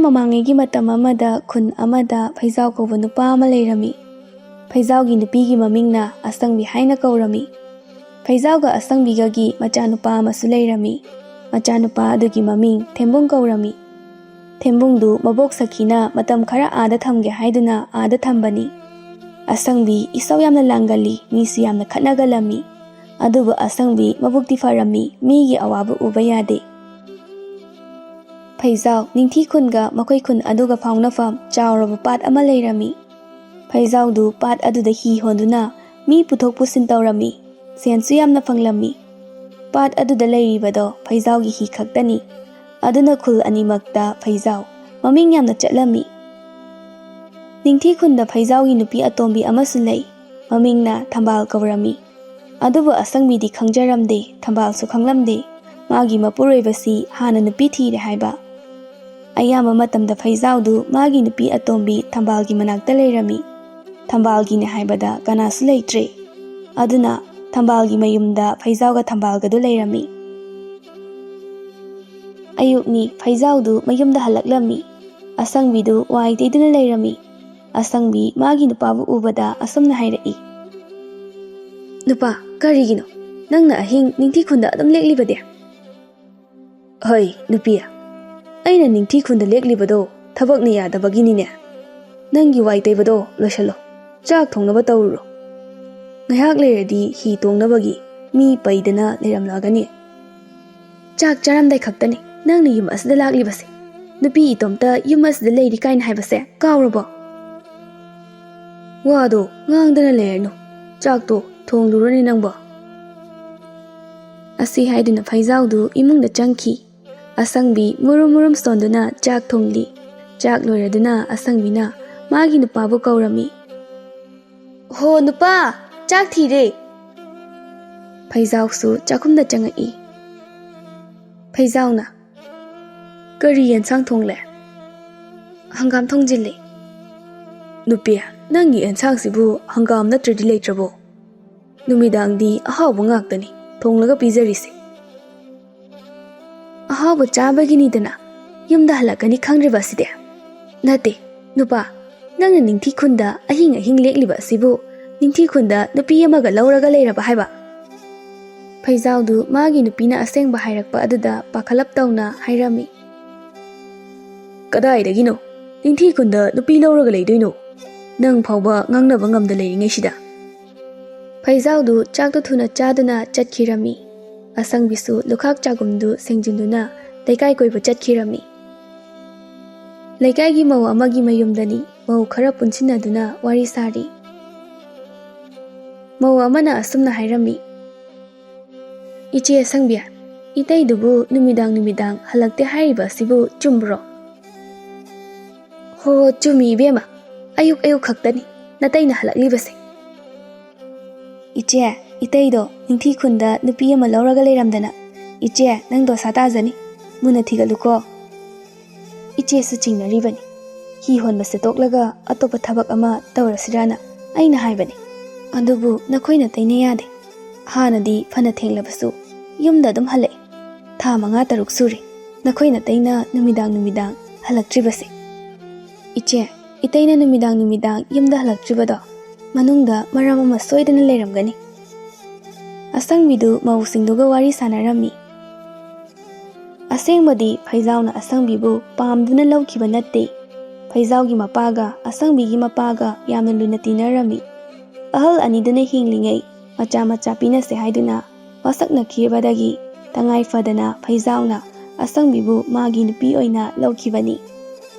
ꯃꯃꯥꯡꯉꯩꯒꯤ ꯃꯇꯝ ꯑꯃꯗ ꯈꯨꯟ ꯑꯃꯗ ꯐꯩꯖꯥꯎ ꯀꯧꯕ ꯅꯨꯄꯥ ꯑꯃ ꯂꯩꯔꯝꯃꯤ. ꯐꯩꯖꯥꯎꯒꯤ ꯅꯨꯄꯤꯒꯤ ꯃꯃꯤꯡꯅ ꯑꯁꯪꯕꯤ ꯍꯥꯏꯅ ꯀꯧꯔꯝꯃꯤ. ꯐꯩꯖꯥꯎꯒ ꯑꯁꯪꯕꯤꯒꯒꯤ ꯃꯆꯥꯅꯨꯄꯥ ꯑꯃꯁꯨ ꯂꯩꯔꯝꯃꯤ. ꯃꯆꯥꯅꯨꯄꯥ ꯑꯗꯨꯒꯤ ꯃꯃꯤꯡ ꯊꯦꯝꯕꯨꯡ ꯀꯧꯔꯝꯃꯤ. ꯊꯦꯝꯕꯨꯡꯗꯨ ꯃꯕꯣꯛ ꯁꯈꯤꯅ ꯃꯇꯝ ꯈꯔ ꯑꯥꯗ ꯊꯝꯒꯦ ꯍꯥꯏꯗꯨꯅ ꯑꯥꯗ ꯊꯝꯕꯅꯤ. ꯑꯁꯪꯕꯤ ꯏꯁꯧ ꯌꯥꯝꯅ ꯂꯥꯡꯒꯜꯂꯤ, ꯃꯤꯁꯨ ꯌꯥꯝꯅ ꯈꯠꯅꯒꯜꯂꯝꯃꯤ. ꯑꯗꯨꯕꯨ ꯑꯁꯪꯕꯤ ꯃꯕꯨꯛꯇꯤ ꯐꯔꯝꯃꯤ, ꯃꯤꯒꯤ ꯑꯋꯥꯕ ꯎꯕ ꯌꯥꯗꯦ. ꯐꯩꯖꯥꯎ ꯅꯤꯡꯊꯤ ꯈꯨꯟꯒ ꯃꯈꯣꯏ ꯈꯨꯟ ꯑꯗꯨꯒ ꯐꯥꯎꯅꯐꯝ ꯆꯥꯎꯔꯕ ꯄꯥꯠ ꯑꯃ ꯂꯩꯔꯝꯃꯤ. ꯐꯩꯖꯥꯎꯗꯨ ꯄꯥꯠ ꯑꯗꯨꯗ ꯍꯤ ꯍꯣꯟꯗꯨꯅ ꯃꯤ ꯄꯨꯊꯣꯛ ꯄꯨꯁꯤꯟ ꯇꯧꯔꯝꯃꯤ. ꯁꯦꯟꯁꯨ ꯌꯥꯝꯅ ꯐꯪꯂꯝꯃꯤ. ꯄꯥꯠ ꯑꯗꯨꯗ ꯂꯩꯔꯤꯕꯗꯣ ꯐꯩꯖꯥꯎꯒꯤ ꯍꯤ ꯈꯛꯇꯅꯤ. ꯑꯗꯨꯅ ꯈꯨꯜ ꯑꯅꯤꯃꯛꯇ ꯐꯩꯖꯥꯎ ꯃꯃꯤꯡ ꯌꯥꯝꯅ ꯆꯠꯂꯝꯃꯤ. ꯅꯤꯡꯊꯤ ꯈꯨꯟꯗ ꯐꯩꯖꯥꯎꯒꯤ ꯅꯨꯄꯤ ꯑꯇꯣꯝꯕꯤ ꯑꯃꯁꯨ ꯂꯩ. ꯃꯃꯤꯡꯅ ꯊꯝꯕꯥꯜ ꯀꯧꯔꯝꯃꯤ. ꯑꯗꯨꯕꯨ ꯑꯁꯪꯕꯤꯗꯤ ꯈꯪꯖꯔꯝꯗꯦ, ꯊꯝꯕꯥꯜꯁꯨ ꯈꯪꯂꯝꯗꯦ, ꯃꯥꯒꯤ ꯃꯄꯨꯔꯣꯏꯕꯁꯤ ꯍꯥꯟꯅ ꯅꯨꯄꯤ ꯊꯤꯔꯦ ꯍꯥꯏꯕ. ꯑꯌꯥꯝꯕ ꯃꯇꯝꯗ ꯐꯩꯖꯥꯎꯗꯨ ꯃꯥꯒꯤ ꯅꯨꯄꯤ ꯑꯇꯣꯝꯕꯤ ꯊꯝꯕꯥꯜꯒꯤ ꯃꯅꯥꯛꯇ ꯂꯩꯔꯝꯃꯤ. ꯊꯝꯕꯥꯜꯒꯤꯅꯦ ꯍꯥꯏꯕꯗ ꯀꯅꯥꯁꯨ ꯂꯩꯇ꯭ꯔꯦ. ꯑꯗꯨꯅ ꯊꯝꯕꯥꯜꯒꯤ ꯃꯌꯨꯝꯗ ꯐꯩꯖꯥꯎꯒ ꯊꯝꯕꯥꯜꯒꯗꯨ ꯂꯩꯔꯝꯃꯤ. ꯑꯌꯨꯛꯅꯤ, ꯐꯩꯖꯥꯎꯗꯨ ꯃꯌꯨꯝꯗ ꯍꯜꯂꯛꯂꯝꯃꯤ. ꯑꯁꯪꯕꯤꯗꯨ ꯋꯥꯏ ꯇꯩꯗꯨꯅ ꯂꯩꯔꯝꯃꯤ. ꯑꯁꯪꯕꯤ ꯃꯥꯒꯤ ꯅꯨꯄꯥꯕꯨ ꯎꯕꯗ ꯑꯁꯨꯝꯅ ꯍꯥꯏꯔꯛꯏ. "ꯅꯨꯄꯥ, ꯀꯔꯤꯒꯤꯅꯣ ꯅꯪꯅ ꯑꯍꯤꯡ ꯅꯤꯡꯊꯤ ꯈꯨꯟꯗ ꯑꯗꯨꯝ ꯂꯦꯛꯂꯤꯕꯗꯤ?" "ꯍꯩ ꯅꯨꯄꯤ, ꯑꯩꯅ ꯅꯤꯡꯊꯤ ꯈꯨꯟꯗ ꯂꯦꯛꯂꯤꯕꯗꯣ ꯊꯕꯛꯅ ꯌꯥꯗꯕꯒꯤꯅꯤꯅꯦ. ꯅꯪꯒꯤ ꯋꯥꯏ ꯇꯩꯕꯗꯣ ꯂꯣꯏꯁꯜꯂꯣ, ꯆꯥꯛ ꯊꯣꯡꯅꯕ ꯇꯧꯔꯨꯔꯣ. ꯉꯥꯏꯍꯥꯛ ꯂꯩꯔꯗꯤ ꯍꯤ ꯇꯣꯡꯅꯕꯒꯤ ꯃꯤ ꯄꯩꯗꯅ ꯂꯩꯔꯝꯂꯒꯅꯤ." "ꯆꯥꯛ ꯆꯥꯔꯝꯗꯥꯏ ꯈꯛꯇꯅꯤ ꯅꯪꯅ ꯌꯨꯝ ꯑꯁꯤꯗ ꯂꯥꯛꯂꯤꯕꯁꯦ. ꯅꯨꯄꯤ ꯏꯇꯣꯝꯇ ꯌꯨꯝ ꯑꯁꯤꯗ ꯂꯩꯔꯤ ꯀꯥꯏꯅ ꯍꯥꯏꯕꯁꯦ ꯀꯥꯎꯔꯕꯣ?" "ꯋꯥꯗꯣ ꯉꯥꯡꯗꯅ ꯂꯩꯔꯅꯨ, ꯆꯥꯛꯇꯣ ꯊꯣꯡꯂꯨꯔꯣꯅꯦ ꯅꯪꯕꯣ." ꯑꯁꯤ ꯍꯥꯏꯗꯨꯅ ꯐꯩꯖꯥꯎꯗꯨ ꯏꯃꯨꯡꯗ ꯆꯪꯈꯤ. ꯑꯁꯪꯕꯤ ꯃꯨꯔꯨꯝ ꯃꯨꯔꯨꯝ ꯁꯣꯟꯗꯨꯅ ꯆꯥꯛ ꯊꯣꯡꯂꯤ. ꯆꯥꯛ ꯂꯣꯏꯔꯗꯨꯅ ꯑꯁꯪꯕꯤꯅ ꯃꯥꯒꯤ ꯅꯨꯄꯥꯕꯨ ꯀꯧꯔꯝꯃꯤ. "ꯍꯣ ꯅꯨꯄꯥ, ꯆꯥꯛ ꯊꯤꯔꯦ." ꯐꯩꯖꯥꯎꯁꯨ ꯆꯥꯛꯈꯨꯝꯗ ꯆꯪꯉꯛꯏ. ꯐꯩꯖꯥꯎꯅ, "ꯀꯔꯤ ꯌꯦꯟꯁꯥꯡ ꯊꯣꯡꯂꯦ?" "ꯍꯪꯒꯥꯝ ꯊꯣꯡꯖꯤꯜꯂꯦ." "ꯅꯨꯄꯤ, ꯅꯪꯒꯤ ꯌꯦꯟꯁꯥꯡꯁꯤꯕꯨ ꯍꯪꯒꯥꯝ ꯅꯠꯇ꯭ꯔꯗꯤ ꯂꯩꯇ꯭ꯔꯕꯣ? ꯅꯨꯃꯤꯗꯥꯡꯗꯤ ꯑꯍꯥꯎꯕ ꯉꯥꯛꯇꯅꯤ ꯊꯣꯡꯂꯒ ꯄꯤꯖꯔꯤꯁꯦ." "ꯑꯍꯥꯎꯕ ꯆꯥꯕꯒꯤꯅꯤꯗꯅ ꯌꯨꯝꯗ ꯍꯜꯂꯛꯀꯅꯤ ꯈꯪꯗ꯭ꯔꯤꯕ ꯑꯁꯤꯗꯤ." "ꯅꯠꯇꯦ ꯅꯨꯄꯥ, ꯅꯪꯅ ꯅꯤꯡꯊꯤ ꯈꯨꯟꯗ ꯑꯍꯤꯡ ꯑꯍꯤꯡ ꯂꯦꯛꯂꯤꯕ ꯑꯁꯤꯕꯨ ꯅꯤꯡꯊꯤ ꯈꯨꯟꯗ ꯅꯨꯄꯤ ꯑꯃꯒ ꯂꯧꯔꯒ ꯂꯩꯔꯕ ꯍꯥꯏꯕ?" ꯐꯩꯖꯥꯎꯗꯨ ꯃꯥꯒꯤ ꯅꯨꯄꯤꯅ ꯑꯁꯦꯡꯕ ꯍꯥꯏꯔꯛꯄ ꯑꯗꯨꯗ ꯄꯥꯈꯠꯂꯞ ꯇꯧꯅ ꯍꯥꯏꯔꯝꯃꯤ. "ꯀꯗꯥꯏꯗꯒꯤꯅꯣ ꯅꯤꯡꯊꯤ ꯈꯨꯟꯗ ꯅꯨꯄꯤ ꯂꯧꯔꯒ ꯂꯩꯗꯣꯏꯅꯣ? ꯅꯪ ꯐꯥꯎꯕ ꯉꯥꯡꯅꯕ ꯉꯝꯗ ꯂꯩꯔꯤꯉꯩꯁꯤꯗ." ꯐꯩꯖꯥꯎꯗꯨ ꯆꯥꯛꯇꯨ ꯊꯨꯅ ꯆꯥꯗꯨꯅ ꯆꯠꯈꯤꯔꯝꯃꯤ. ꯑꯁꯪꯕꯤꯁꯨ ꯂꯨꯈꯥꯛ ꯆꯥꯒꯨꯝꯗꯨ ꯁꯦꯡꯖꯤꯟꯗꯨꯅ ꯂꯩꯀꯥꯏ ꯀꯣꯏꯕ ꯆꯠꯈꯤꯔꯝꯃꯤ. ꯂꯩꯀꯥꯏꯒꯤ ꯃꯧ ꯑꯃꯒꯤ ꯃꯌꯨꯝꯗꯅꯤ ꯃꯧ ꯈꯔ ꯄꯨꯟꯁꯤꯟꯅꯗꯨꯅ ꯋꯥꯔꯤ ꯁꯥꯔꯤ. ꯃꯧ ꯑꯃꯅ ꯑꯁꯨꯝꯅ ꯍꯥꯏꯔꯝꯃꯤ. "ꯏꯆꯦ ꯑꯁꯪꯕꯤ, ꯏꯇꯩꯗꯨꯕꯨ ꯅꯨꯃꯤꯗꯥꯡ ꯍꯜꯂꯛꯇꯦ ꯍꯥꯏꯔꯤꯕ ꯑꯁꯤꯕꯨ ꯆꯨꯝꯕ꯭ꯔꯣ?" "ꯍꯣ ꯆꯨꯝꯃꯤ ꯏꯕꯦꯝꯃ, ꯑꯌꯨꯛ ꯈꯛꯇꯅꯤ ꯅꯇꯩꯅ ꯍꯜꯂꯛꯂꯤꯕꯁꯦ." "ꯏꯆꯦ, ꯏꯇꯩꯗꯣ ꯅꯤꯡꯊꯤ ꯈꯨꯟꯗ ꯅꯨꯄꯤ ꯑꯃ ꯂꯧꯔꯒ ꯂꯩꯔꯝꯗꯅ ꯏꯆꯦ ꯅꯪ ꯗꯣꯁꯥ ꯇꯥꯖꯅꯤ, ꯃꯨꯟꯅ ꯊꯤꯒꯠꯂꯨꯀꯣ." "ꯏꯆꯦꯁꯨ ꯆꯤꯡꯅꯔꯤꯕꯅꯤ. ꯍꯤ ꯍꯣꯟꯕꯁꯦ ꯇꯣꯛꯂꯒ ꯑꯇꯣꯞꯄ ꯊꯕꯛ ꯑꯃ ꯇꯧꯔꯁꯤꯔꯥꯅ ꯑꯩꯅ ꯍꯥꯏꯕꯅꯤ. ꯑꯗꯨꯕꯨ ꯅꯈꯣꯏ ꯅꯇꯩꯅ ꯌꯥꯗꯦ. ꯍꯥꯟꯅꯗꯤ ꯐꯅ ꯊꯦꯡꯂꯕꯁꯨ ꯌꯨꯝꯗ ꯑꯗꯨꯝ ꯍꯜꯂꯛꯏ. ꯊꯥ 5-6 ꯁꯨꯔꯦ ꯅꯈꯣꯏ ꯅꯇꯩꯅ ꯅꯨꯃꯤꯗꯥꯡ ꯍꯜꯂꯛꯇ꯭ꯔꯤꯕꯁꯦ." "ꯏꯆꯦ, ꯏꯇꯩꯅ ꯅꯨꯃꯤꯗꯥꯡ ꯌꯨꯝꯗ ꯍꯜꯂꯛꯇ꯭ꯔꯤꯕꯗꯣ ꯃꯅꯨꯡꯗ ꯃꯔꯝ ꯑꯃ ꯁꯣꯏꯗꯅ ꯂꯩꯔꯝꯒꯅꯤ." ꯑꯁꯪꯕꯤꯗꯨ ꯃꯧꯁꯤꯡꯗꯨꯒ ꯋꯥꯔꯤ ꯁꯥꯟꯅꯔꯝꯃꯤ. ꯑꯁꯦꯡꯕꯗꯤ ꯐꯩꯖꯥꯎꯅ ꯑꯁꯪꯕꯤꯕꯨ ꯄꯥꯝꯗꯨꯅ ꯂꯧꯈꯤꯕ ꯅꯠꯇꯦ. ꯐꯩꯖꯥꯎꯒꯤ ꯃꯄꯥꯒ ꯑꯁꯪꯕꯤꯒꯤ ꯃꯄꯥꯒ ꯌꯥꯝꯅ ꯂꯨꯅ ꯇꯤꯟꯅꯔꯝꯃꯤ. ꯑꯍꯜ ꯑꯅꯤꯗꯨꯅ ꯍꯤꯡꯂꯤꯉꯩ ꯃꯆꯥ ꯄꯤꯅꯁꯦ ꯍꯥꯏꯗꯨꯅ ꯋꯥꯁꯛꯅꯈꯤꯕꯗꯒꯤ ꯇꯉꯥꯏ ꯐꯗꯅ ꯐꯩꯖꯥꯎꯅ ꯑꯁꯪꯕꯤꯕꯨ ꯃꯥꯒꯤ ꯅꯨꯄꯤ ꯑꯣꯏꯅ ꯂꯧꯈꯤꯕꯅꯤ.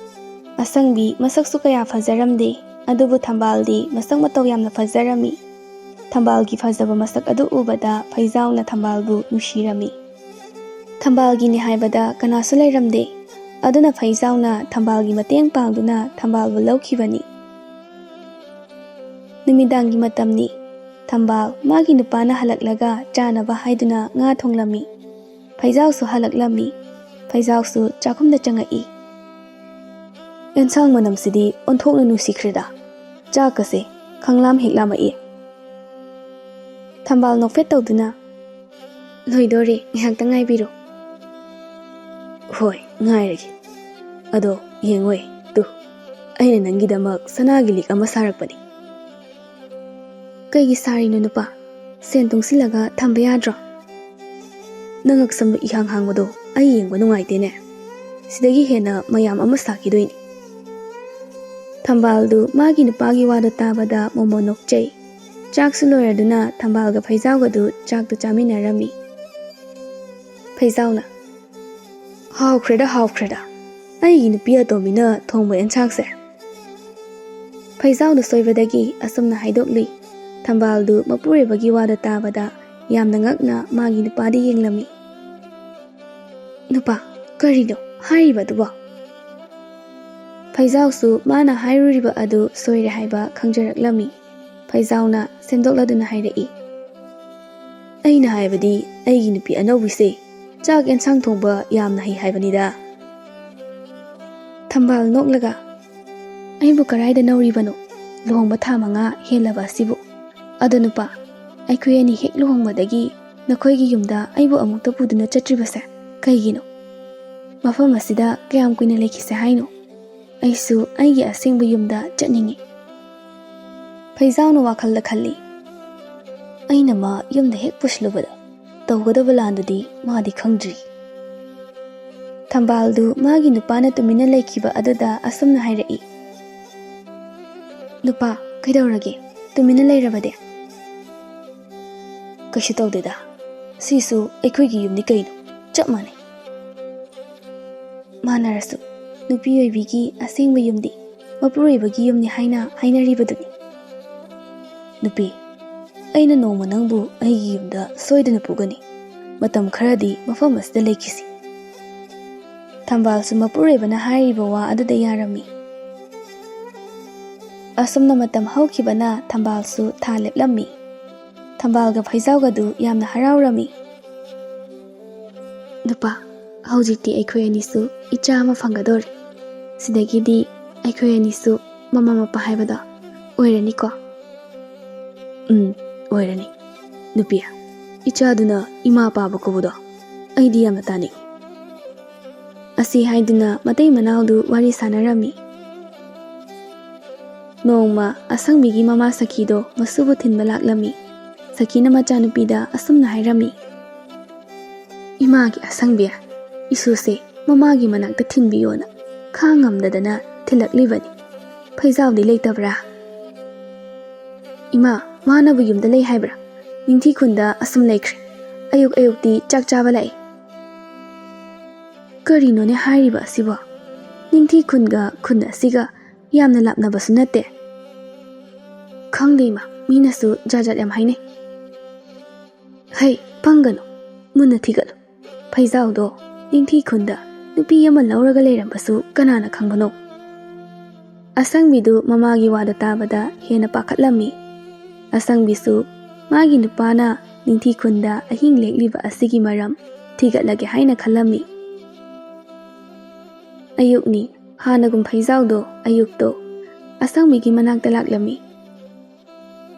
ꯑꯁꯪꯕꯤ ꯃꯁꯛꯁꯨ ꯀꯌꯥ ꯐꯖꯔꯝꯗꯦ, ꯑꯗꯨꯕꯨ ꯊꯝꯕꯥꯜꯗꯤ ꯃꯁꯛ ꯃꯇꯧ ꯌꯥꯝꯅ ꯐꯖꯔꯝꯃꯤ. ꯊꯝꯕꯥꯜꯒꯤ ꯐꯖꯕ ꯃꯁꯛ ꯑꯗꯨ ꯎꯕꯗ ꯐꯩꯖꯥꯎꯅ ꯊꯝꯕꯥꯜꯕꯨ ꯅꯨꯡꯁꯤꯔꯝꯃꯤ. ꯊꯝꯕꯥꯜꯒꯤꯅꯤ ꯍꯥꯏꯕꯗ ꯀꯅꯥꯁꯨ ꯂꯩꯔꯝꯗꯦ. ꯑꯗꯨꯅ ꯐꯩꯖꯥꯎꯅ ꯊꯝꯕꯥꯜꯒꯤ ꯃꯇꯦꯡ ꯄꯥꯡꯗꯨꯅ ꯊꯝꯕꯥꯜꯕꯨ ꯂꯧꯈꯤꯕꯅꯤ. ꯅꯨꯃꯤꯗꯥꯡꯒꯤ ꯃꯇꯝꯅꯤ. ꯊꯝꯕꯥꯜ ꯃꯥꯒꯤ ꯅꯨꯄꯥꯅ ꯍꯜꯂꯛꯂꯒ ꯆꯥꯅꯕ ꯍꯥꯏꯗꯨꯅ ꯉꯥ ꯊꯣꯡꯂꯝꯃꯤ. ꯐꯩꯖꯥꯎꯁꯨ ꯍꯜꯂꯛꯂꯝꯃꯤ. ꯐꯩꯖꯥꯎꯁꯨ ꯆꯥꯛꯈꯨꯝꯗ ꯆꯪꯉꯛꯏ. "ꯑꯦꯟꯁꯥꯡ ꯃꯅꯝꯁꯤꯗꯤ ꯑꯣꯟꯊꯣꯛꯅ ꯅꯨꯡꯁꯤꯈ꯭ꯔꯦꯗ. ꯆꯥꯛꯀꯁꯦ ꯈꯪꯂꯥꯝ ꯍꯦꯛ ꯂꯥꯝꯃꯛꯏ." ꯊꯝꯕꯥꯜ ꯅꯣꯛꯐꯦꯠ ꯇꯧꯗꯨꯅ, "ꯂꯣꯏꯗꯣꯔꯦ, ꯉꯥꯏꯍꯥꯛꯇꯪ ꯉꯥꯏꯕꯤꯔꯣ." "ꯍꯣꯏ ꯉꯥꯏꯔꯒꯦ. ꯑꯗꯣ Yengwe, tu. Aina nangidamak sanagi lik ama sarakpani. Kaigi sari no nupa. Sen tungsilaga thamba yadro. Nangak samnu ihang hangwado ai yengba nungaitene. Sidagi hena mayam ama sakidoini. Thambaldu magi nupagi wada tabada momo nokchei. Chaksu loiraduna thambalga phaizawgadu chaktu chaminarami. Phaizawna Haw kreda. Aigi nupi atomina thongba enchakse. Phaizawna soibadagi asumna haidokli. Thambaldu mapurebagi wada tabada yamna ngakna magi nupadi yenglami. Nupa, karino, haribaduba. Phaizawsu mana hairuriba adu soire haiba khangjaraklami. Phaizawna semdokladuna hairai. Aina haibadi aigi nupi anawise chak ensang thongba yamna hi haibanida. Thambal noklaga aibu karaida nauribano luhongba thamanga helaba sibu. Adu nupa aikhoi ani hek luhongbadagi nakhoigi yumda aibu amukta puduna chatribase kaigino. Mafam asida kayam kuina lekhise haino. Aisu aigi asengba yumda chatningi. Phaizawna wakhalda khalli. Aina ma yumda hek puslubada tawgadaba landudi madi khangdri. Thambaldu magi nupana tumina lekhiba aduda asumna hairai. Nupa kaidawrage tumina leirabade. Kashi tawdeda. Sisu aikhoigi yumni kaino chap mane. Manarasu nupi oibigi asengba yumdi mapuroibagi yumni hainaribaduni. Nupi, aina noma nangbu aigi yumda soidana pugani. Matam kharadi mafam asida lekhisi. Thambalsu mapurebana hairiba wa aduda yarami. Asumna matam haukibana thambalsu thaleplammi. Thambalga phaizawgadu yamna harawrami. Nupa, haujikti aikhoi anisu icha ama fangadori. Sidagidi aikhoi anisu mama mapa haibada oirani ko. Oirani. Nupia, ichaduna ima paba kobudo. Aidi yamna tani. Asi haiduna matai manaudu wari sanarami. Nongma asangmigi mama sakido masubu thinba laklami. Sakina machanupida asumna hairami. Imagi asangbiya isuse mamagi manakta thinbiyona khangamdadana thilaklibani. Phaizawdi leitabra. Ima manabu yumda lei haibra. Ningthi khunda asum leikhre. Ayukti chak chaba lai. Karino ne hairiba asiba. Ningthi khunda asiga yamna lapnabasu natte. Khangde ma minasu jajat yam haine. Hey, pangano. Muna thigalo. Phaizawdo ningthi khunda nupi yama lauraga leirambasu kanana khangbano. Asangbidu mamagi wada tabada hena pakhatlami. Asangbisu magi nupana ningthi khunda ahing lekliba asigi maram thigatlage haina khalami. Ayukni hanagum phaizawdo ayukto asangmigi manakta laklami.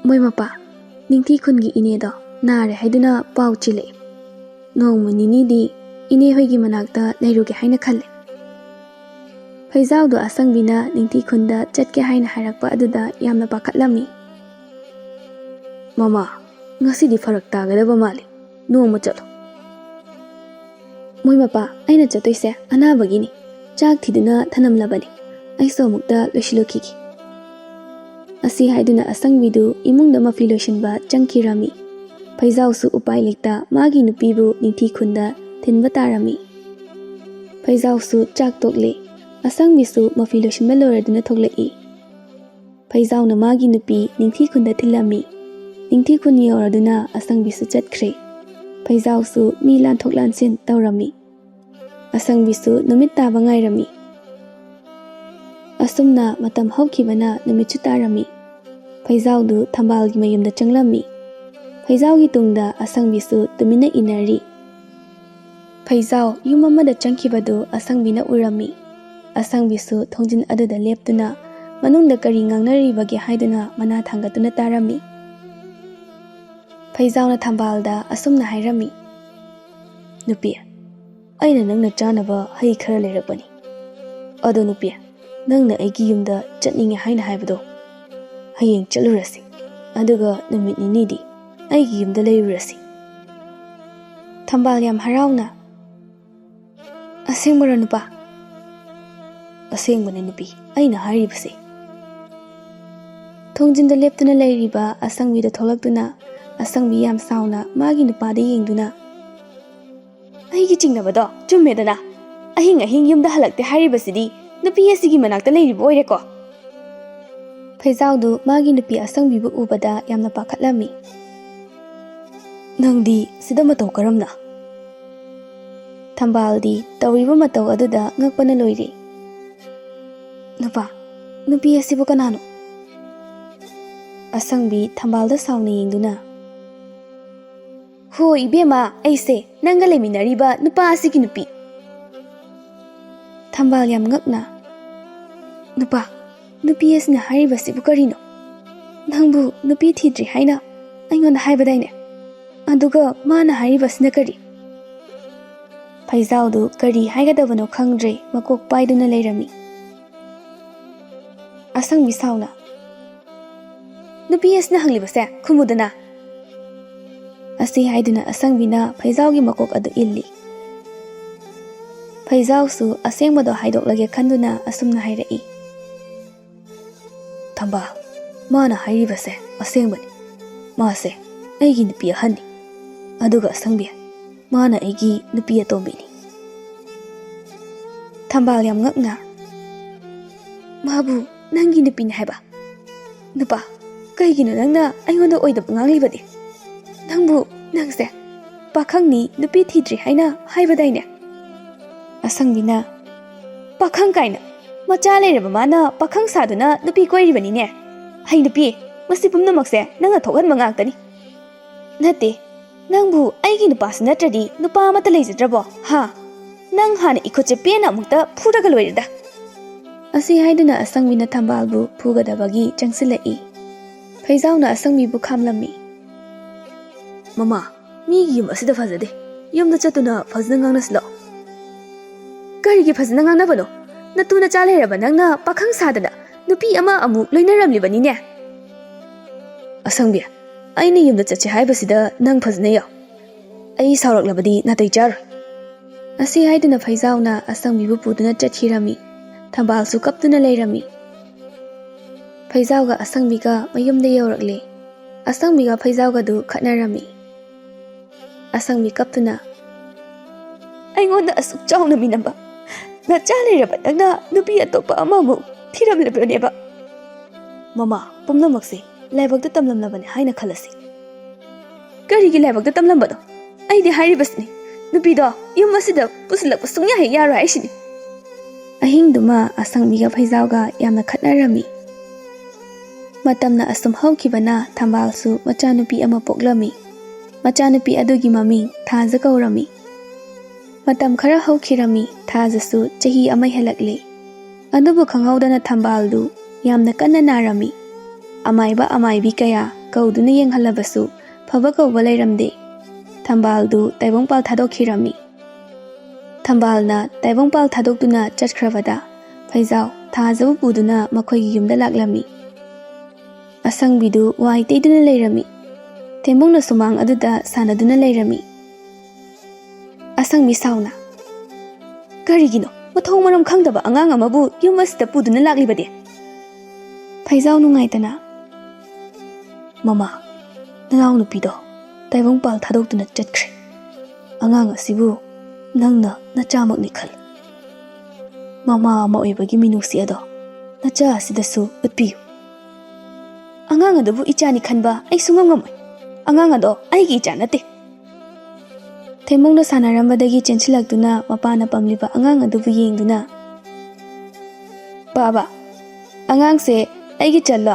Moi mapa ningthi khungi inedo nare haiduna pau chile. Nongmu ninidi ine hoigi manakta leiruge haina khalle. Phaizawdo asangbina ningthi khunda chatke haina hairakpa aduda yamna pakhatlami. Mama, ngasidi farak tagadaba mali. Nongmu chalo. Moi mapa aina chatoise anabagini. Chak thiduna thanamlabani. Aiso mukta loshilokiki. Asi haiduna asangbidu imungda mafli loshinba changkirami. Phaizawsu upai lekta magi nupibu ningthi khunda thinba tarami. Phaizawsu chak tokle. Asangbisu mafli loshinba loraduna thoklei. Phaizawna magi nupi ningthi khunda thilami. Ningthi khun yoraduna asangbisu chatkre. Phaizawsu mi lan thoklansin tawrami. Asangbisu numit taba ngairami. Asumna matam haukibana numitchu tarami. Phaizawdu thambalgi mayumda changlami. Phaizawgi tungda asangbisu tumina inari. Phaizaw yum amada changkibadu asangbina urami. Asangbisu thongjin aduda leptuna manungda kari ngangnaribagi haiduna mana thangatuna tarami. Phaizawna thambalda asumna hairami. Nupi, aina nangna chanaba hai khara leirakpani. ꯑꯗꯣ ꯅꯨꯄꯤ, ꯅꯪꯅ ꯑꯩꯒꯤ ꯌꯨꯝꯗ ꯆꯠꯅꯤꯡꯉꯦ ꯍꯥꯏꯅ ꯍꯥꯏꯕꯗꯣ, ꯍꯌꯦꯡ ꯆꯠꯂꯨꯔꯁꯤ, ꯑꯗꯨꯒ ꯅꯨꯃꯤꯠ ꯅꯤꯅꯤꯗꯤ ꯑꯩꯒꯤ ꯌꯨꯝꯗ ꯂꯩꯔꯨꯔꯁꯤ꯫ ꯊꯝꯕꯥꯜ ꯌꯥꯝ ꯍꯔꯥꯎꯅ, ꯑꯁꯦꯡꯕꯔꯣ ꯅꯨꯄꯥ? ꯑꯁꯦꯡꯕꯅꯦ ꯅꯨꯄꯤ, ꯑꯩꯅ ꯍꯥꯏꯔꯤꯕꯁꯦ꯫ ꯊꯣꯡꯖꯤꯟꯗ ꯂꯦꯞꯇꯨꯅ ꯂꯩꯔꯤꯕ ꯑꯁꯪꯕꯤꯗ ꯊꯣꯛꯂꯛꯇꯨꯅ ꯑꯁꯪꯕꯤ ꯌꯥꯝ ꯁꯥꯎꯅ ꯃꯥꯒꯤ ꯅꯨꯄꯥꯗ ꯌꯦꯡꯗꯨꯅ, ꯑꯩꯒꯤ ꯆꯤꯡꯅꯕꯗꯣ ꯆꯨꯝꯃꯦꯗꯅ, ꯑꯍꯤꯡ ꯑꯍꯤꯡ ꯌꯨꯝꯗ ꯍꯜꯂꯛꯇꯦ ꯍꯥꯏꯔꯤꯕꯁꯤꯗꯤ ꯅꯨꯄꯤ ꯑꯁꯤꯒꯤ ꯃꯅꯥꯛꯇ ꯂꯩꯔꯤꯕ ꯑꯣꯏꯔꯦꯀꯣ? ꯐꯩꯖꯥꯎꯗꯨ ꯃꯥꯒꯤ ꯅꯨꯄꯤ ꯑꯁꯪꯕꯤꯕꯨ ꯎꯕꯗ ꯌꯥꯝꯅ ꯄꯥꯈꯠꯂꯝꯃꯤ꯫ ꯅꯪꯗꯤ ꯁꯤꯗ ꯃꯇꯧ ꯀꯔꯝꯅ? ꯊꯝꯕꯥꯜꯗꯤ ꯇꯧꯔꯤꯕ ꯃꯇꯧ ꯑꯗꯨꯗ ꯉꯛꯄꯅ ꯂꯣꯏꯔꯦ꯫ ꯅꯨꯄꯥ, ꯅꯨꯄꯤ ꯑꯁꯤꯕꯨ ꯀꯅꯥꯅꯣ? ꯑꯁꯪꯕꯤ ꯊꯝꯕꯥꯜꯗ ꯁꯥꯎꯅ ꯌꯦꯡꯗꯨꯅ, ꯍꯣꯏ ꯏꯕꯦꯝꯃ, ꯑꯩꯁꯦ ꯅꯪꯒ ꯂꯩꯃꯤꯟꯅꯔꯤꯕ ꯅꯨꯄꯥ ꯑꯁꯤꯒꯤ ꯅꯨꯄꯤ꯫ ꯊꯝꯕꯥꯜ ꯌꯥꯝ ꯉꯛꯅ, ꯅꯨꯄꯥ, ꯅꯨꯄꯤ ꯑꯁꯤꯅ ꯍꯥꯏꯔꯤꯕꯁꯤꯕꯨ ꯀꯔꯤꯅꯣ? ꯅꯪꯕꯨ ꯅꯨꯄꯤ ꯊꯤꯗ꯭ꯔꯤ ꯍꯥꯏꯅ ꯑꯩꯉꯣꯟꯗ ꯍꯥꯏꯕꯗꯥꯏꯅꯦ? ꯑꯗꯨꯒ ꯃꯥꯅ ꯍꯥꯏꯔꯤꯕꯁꯤꯅ ꯀꯔꯤ? ꯐꯩꯖꯥꯎꯗꯨ ꯀꯔꯤ ꯍꯥꯏꯒꯗꯕꯅꯣ ꯈꯪꯗ꯭ꯔꯦ ꯃꯀꯣꯛ ꯄꯥꯏꯗꯨꯅ ꯂꯩꯔꯝꯃꯤ꯫ ꯑꯁꯪꯕꯤ ꯁꯥꯎꯅ, ꯅꯨꯄꯤ ꯑꯁꯤꯅ ꯍꯪꯂꯤꯕꯁꯦ ꯈꯨꯝꯃꯨꯗꯅ꯫ ꯑꯁꯤ ꯍꯥꯏꯗꯨꯅ ꯑꯁꯪꯕꯤꯅ ꯐꯩꯖꯥꯎꯒꯤ ꯃꯀꯣꯛ ꯑꯗꯨ ꯏꯜꯂꯤ꯫ ꯐꯩꯖꯥꯎꯁꯨ ꯑꯁꯦꯡꯕꯗꯣ ꯍꯥꯏꯗꯣꯛꯂꯒꯦ ꯈꯟꯗꯨꯅ ꯑꯁꯨꯝꯅ ꯍꯥꯏꯔꯛꯏ꯫ ꯊꯝꯕꯥꯜ, ꯃꯥꯅ ꯍꯥꯏꯔꯤꯕꯁꯦ ꯑꯁꯦꯡꯕꯅꯤ, ꯃꯥꯁꯦ ꯑꯩꯒꯤ ꯅꯨꯄꯤ ꯑꯍꯟꯅꯤ, ꯑꯗꯨꯒ ꯑꯁꯪꯕꯤ, ꯃꯥꯅ ꯑꯩꯒꯤ ꯅꯨꯄꯤ ꯑꯇꯣꯝꯕꯤꯅꯤ꯫ ꯊꯝꯕꯥꯜ ꯌꯥꯝ ꯉꯛꯅ, ꯃꯥꯕꯨ ꯅꯪꯒꯤ ꯅꯨꯄꯤꯅꯤ ꯍꯥꯏꯕ? ꯅꯨꯄꯥ, ꯀꯩꯒꯤꯅꯣ ꯅꯪꯅ ꯑꯩꯉꯣꯟꯗ ꯑꯣꯏꯗꯕ ꯉꯥꯡꯂꯤꯕꯗꯤ? ꯅꯪꯁꯦ ꯄꯥꯈꯪꯅꯤ, ꯅꯨꯄꯤ ꯊꯤꯗ꯭ꯔꯤ ꯍꯥꯏꯅ ꯍꯥꯏꯕꯗꯥꯏꯅꯦ? ꯑꯁꯪꯕꯤꯅ, ꯄꯥꯈꯪ ꯀꯥꯏꯅ, ꯃꯆꯥ ꯂꯩꯔꯕ ꯃꯥꯅ ꯄꯥꯈꯪ ꯁꯥꯗꯨꯅ ꯅꯨꯄꯤ ꯀꯣꯏꯔꯤꯕꯅꯤꯅꯦ? ꯍꯩ ꯅꯨꯄꯤ, ꯃꯁꯤ ꯄꯨꯝꯅꯃꯛꯁꯦ ꯅꯪꯅ ꯊꯣꯛꯍꯟꯕ ꯉꯥꯛꯇꯅꯤ꯫ ꯅꯠꯇꯦ, ꯅꯪꯕꯨ ꯑꯩꯒꯤ ꯅꯨꯄꯥꯁꯨ ꯅꯠꯇ꯭ꯔꯗꯤ ꯅꯨꯄꯥ ꯑꯃꯠꯇ ꯂꯩꯖꯗ꯭ꯔꯕꯣ? ꯍꯥ? ꯅꯪ ꯍꯥꯟꯅ ꯏꯈꯨꯠꯁꯦ ꯄꯦꯟꯅ ꯑꯃꯨꯛꯇ ꯐꯨꯔꯒ ꯂꯣꯏꯔꯦꯗ꯫ ꯑꯁꯤ ꯍꯥꯏꯗꯨꯅ ꯑꯁꯪꯕꯤꯅ ꯊꯝꯕꯥꯜꯕꯨ ꯐꯨꯒꯗꯕꯒꯤ ꯆꯪꯁꯤꯜꯂꯛꯏ꯫ ꯐꯩꯖꯥꯎꯅ ꯑꯁꯪꯕꯤꯕꯨ ꯈꯥꯝꯂꯝꯃꯤ꯫ ꯃꯃꯥ, ꯃꯤꯒꯤ ꯌꯨꯝ ꯑꯁꯤꯗ ꯐꯖꯗꯦ, ꯌꯨꯝꯗ ꯆꯠꯇꯨꯅ ꯐꯖꯅ ꯉꯥꯡꯅꯁꯤ ꯂꯥꯛꯑꯣ꯫ ꯀꯔꯤꯒꯤ ꯐꯖꯅ ꯉꯥꯡꯅꯕꯅꯣ? ꯅꯇꯨ ꯅꯆꯥ ꯂꯩꯔꯕ ꯅꯪꯅ ꯄꯥꯈꯪ ꯁꯥꯗꯅ ꯅꯨꯄꯤ ꯑꯃ ꯑꯃꯨꯛ ꯂꯣꯏꯅꯔꯝꯂꯤꯕꯅꯤꯅꯦ꯫ ꯑꯁꯪꯕꯤ, ꯑꯩꯅ ꯌꯨꯝꯗ ꯆꯠꯁꯦ ꯍꯥꯏꯕꯁꯤꯗ ꯅꯪ ꯐꯖꯅ ꯌꯥꯎ, ꯑꯩ ꯁꯥꯎꯔꯛꯂꯕꯗꯤ ꯅꯥꯇꯩ ꯆꯥꯔꯣꯏ꯫ ꯑꯁꯤ ꯍꯥꯏꯗꯨꯅ ꯐꯩꯖꯥꯎꯅ ꯑꯁꯪꯕꯤꯕꯨ ꯄꯨꯗꯨꯅ ꯆꯠꯈꯤꯔꯝꯃꯤ꯫ ꯊꯝꯕꯥꯜꯁꯨ ꯀꯞꯇꯨꯅ ꯂꯩꯔꯝꯃꯤ꯫ ꯐꯩꯖꯥꯎꯒ ꯑꯁꯪꯕꯤꯒ ꯃꯌꯨꯝꯗ ꯌꯧꯔꯛꯂꯦ꯫ ꯑꯁꯪꯕꯤꯒ ꯐꯩꯖꯥꯎꯒꯗꯨ ꯈꯠꯅꯔꯝꯃꯤ꯫ ꯑꯁꯪꯕꯤ ꯀꯞꯇꯨꯅ, ꯑꯩꯉꯣꯟꯗ ꯑꯁꯨꯛ ꯆꯥꯎꯅ ꯃꯤꯅꯝꯕ ꯅꯆꯥ ꯂꯩꯔꯕ ꯅꯪꯅ ꯅꯨꯄꯤ ꯑꯇꯣꯞꯄ ꯑꯃꯃꯨꯛ ꯊꯤꯔꯝꯂꯤꯕꯅꯦꯕ? ꯃꯃꯥ, ꯄꯨꯝꯅꯃꯛꯁꯦ ꯂꯥꯏꯕꯛꯇ ꯇꯝꯂꯝꯂꯕꯅꯤ ꯍꯥꯏꯅ ꯈꯜꯂꯁꯤ꯫ ꯀꯔꯤꯒꯤ ꯂꯥꯏꯕꯛꯇ ꯇꯝꯂꯝꯕꯅꯣ? ꯑꯩꯗꯤ ꯍꯥꯏꯔꯤꯕꯁꯤꯅꯤ, ꯅꯨꯄꯤꯗꯣ ꯌꯨꯝ ꯑꯁꯤꯗ ꯄꯨꯁꯤꯜꯂꯛꯄ ꯁꯨꯡꯌꯥ ꯍꯦꯛ ꯌꯥꯔꯣꯏ ꯍꯥꯏꯁꯤꯅꯤ꯫ ꯑꯍꯤꯡꯗꯨꯃ ꯑꯁꯪꯕꯤꯒ ꯐꯩꯖꯥꯎꯒ ꯌꯥꯝꯅ ꯈꯠꯅꯔꯝꯃꯤ꯫ ꯃꯇꯝꯅ ꯑꯁꯨꯝ ꯍꯧꯈꯤꯕꯅ ꯊꯝꯕꯥꯜꯁꯨ ꯃꯆꯥꯅꯨꯄꯤ ꯑꯃ ꯄꯣꯛꯂꯝꯃꯤ꯫ ꯃꯆꯥꯅꯨꯄꯤ ꯑꯗꯨꯒꯤ ꯃꯃꯤꯡ ꯊꯥꯖ ꯀꯧꯔꯝꯃꯤ꯫ ꯃꯇꯝ ꯈꯔ ꯍꯧꯈꯤꯔꯝꯃꯤ, ꯊꯥꯖꯁꯨ ꯆꯍꯤ ꯑꯃ ꯍꯦꯜꯂꯛꯂꯦ꯫ ꯑꯗꯨꯕꯨ ꯈꯪꯍꯧꯗꯅ ꯊꯝꯕꯥꯜꯗꯨ ꯌꯥꯝꯅ ꯀꯟꯅ ꯅꯥꯔꯝꯃꯤ꯫ ꯑꯃꯥꯏꯕ ꯑꯃꯥꯏꯕꯤ ꯀꯌా ꯀꯧꯗꯨꯅ ꯌꯦꯡꯍꯜꯂꯕꯁꯨ ꯐꯕ ꯀꯧꯕ ꯂꯩꯔꯝꯗꯦ꯫ ꯊꯝꯕꯥꯜꯗꯨ ꯇꯥꯏꯕꯪꯄꯥꯜ ꯊꯥꯗꯣꯛꯈꯤꯔꯝꯃꯤ꯫ ꯊꯝꯕꯥꯜꯅ ꯇꯥꯏꯕꯪꯄꯥꯜ ꯊꯥꯗꯣꯛꯇꯨꯅ ꯆꯠꯈ꯭ꯔꯕꯗ ꯐꯩꯖꯥꯎ ꯊꯥꯖꯕꯨ ꯄꯨꯗꯨꯅ ꯃꯈꯣꯏꯒꯤ ꯌꯨꯝꯗ ꯂꯥꯛꯂꯝꯃꯤ꯫ ꯑꯁꯪꯕꯤꯗꯨ ꯋꯥꯏ ꯇꯩꯗꯨꯅ ꯂꯩꯔꯝꯃꯤ꯫ ꯊꯦꯝꯕꯨꯡꯅ ꯁꯨꯃꯥꯡ ꯑꯗꯨꯗ ꯁꯥꯟꯅꯗꯨꯅ ꯂꯩꯔꯝꯃꯤ꯫ ꯑꯁꯪꯕꯤ ꯁꯥꯎꯅ, ꯀꯔꯤꯒꯤꯅꯣ ꯃꯊꯣꯡ ꯃꯔꯝ ꯈꯪꯗꯕ ꯑꯉꯥꯡ ꯑꯃꯕꯨ ꯌꯨꯝ ꯑꯁꯤꯗ ꯄꯨꯗꯨꯅ ꯂꯥꯛꯂꯤꯕꯗꯤ? ꯐꯩꯖꯥꯎ ꯅꯨꯡꯉꯥꯏꯇꯅ, ꯃꯃꯥ, ꯅꯅꯥꯎ ꯅꯨꯄꯤꯗꯣ ꯇꯥꯏꯕꯪꯄꯥꯜ ꯊꯥꯗꯣꯛꯇꯨꯅ ꯆꯠꯈ꯭ꯔꯦ꯫ ꯑꯉꯥꯡ ꯑꯁꯤꯕꯨ ꯅꯪꯅ ꯅꯆꯥꯃꯛꯅꯤ ꯈꯜꯂꯨ꯫ ꯃꯃꯥ ꯑꯃ ꯑꯣꯏꯕꯒꯤ ꯃꯤꯅꯨꯡꯁꯤ ꯑꯗꯣ ꯅꯆꯥ ꯑꯁꯤꯗꯁꯨ ꯎꯠꯄꯤꯌꯨ꯫ ꯑꯉꯥꯡ ꯑꯗꯨꯕꯨ ꯏꯆꯥꯅꯤ ꯈꯟꯕ ꯑꯩ ꯁꯨꯡꯉꯝ ꯉꯝꯃꯣꯏ꯫ ꯑꯉꯥꯡ ꯑꯗꯣ ꯑꯩꯒꯤ ꯏꯆꯥ ꯅꯠꯇꯦ꯫ ꯊꯦꯝꯕꯨꯡꯅ ꯁꯥꯟꯅꯔꯝꯕꯗꯒꯤ ꯆꯦꯟꯁꯤꯜꯂꯛꯇꯨꯅ ꯃꯄꯥꯅ ꯄꯝꯂꯤꯕ ꯑꯉꯥꯡ ꯑꯗꯨꯕꯨ ꯌꯦꯡꯗꯨꯅ, ꯕꯥꯕꯥ, ꯑꯉꯥꯡꯁꯦ ꯑꯩꯒꯤ ꯆꯜꯂꯣ?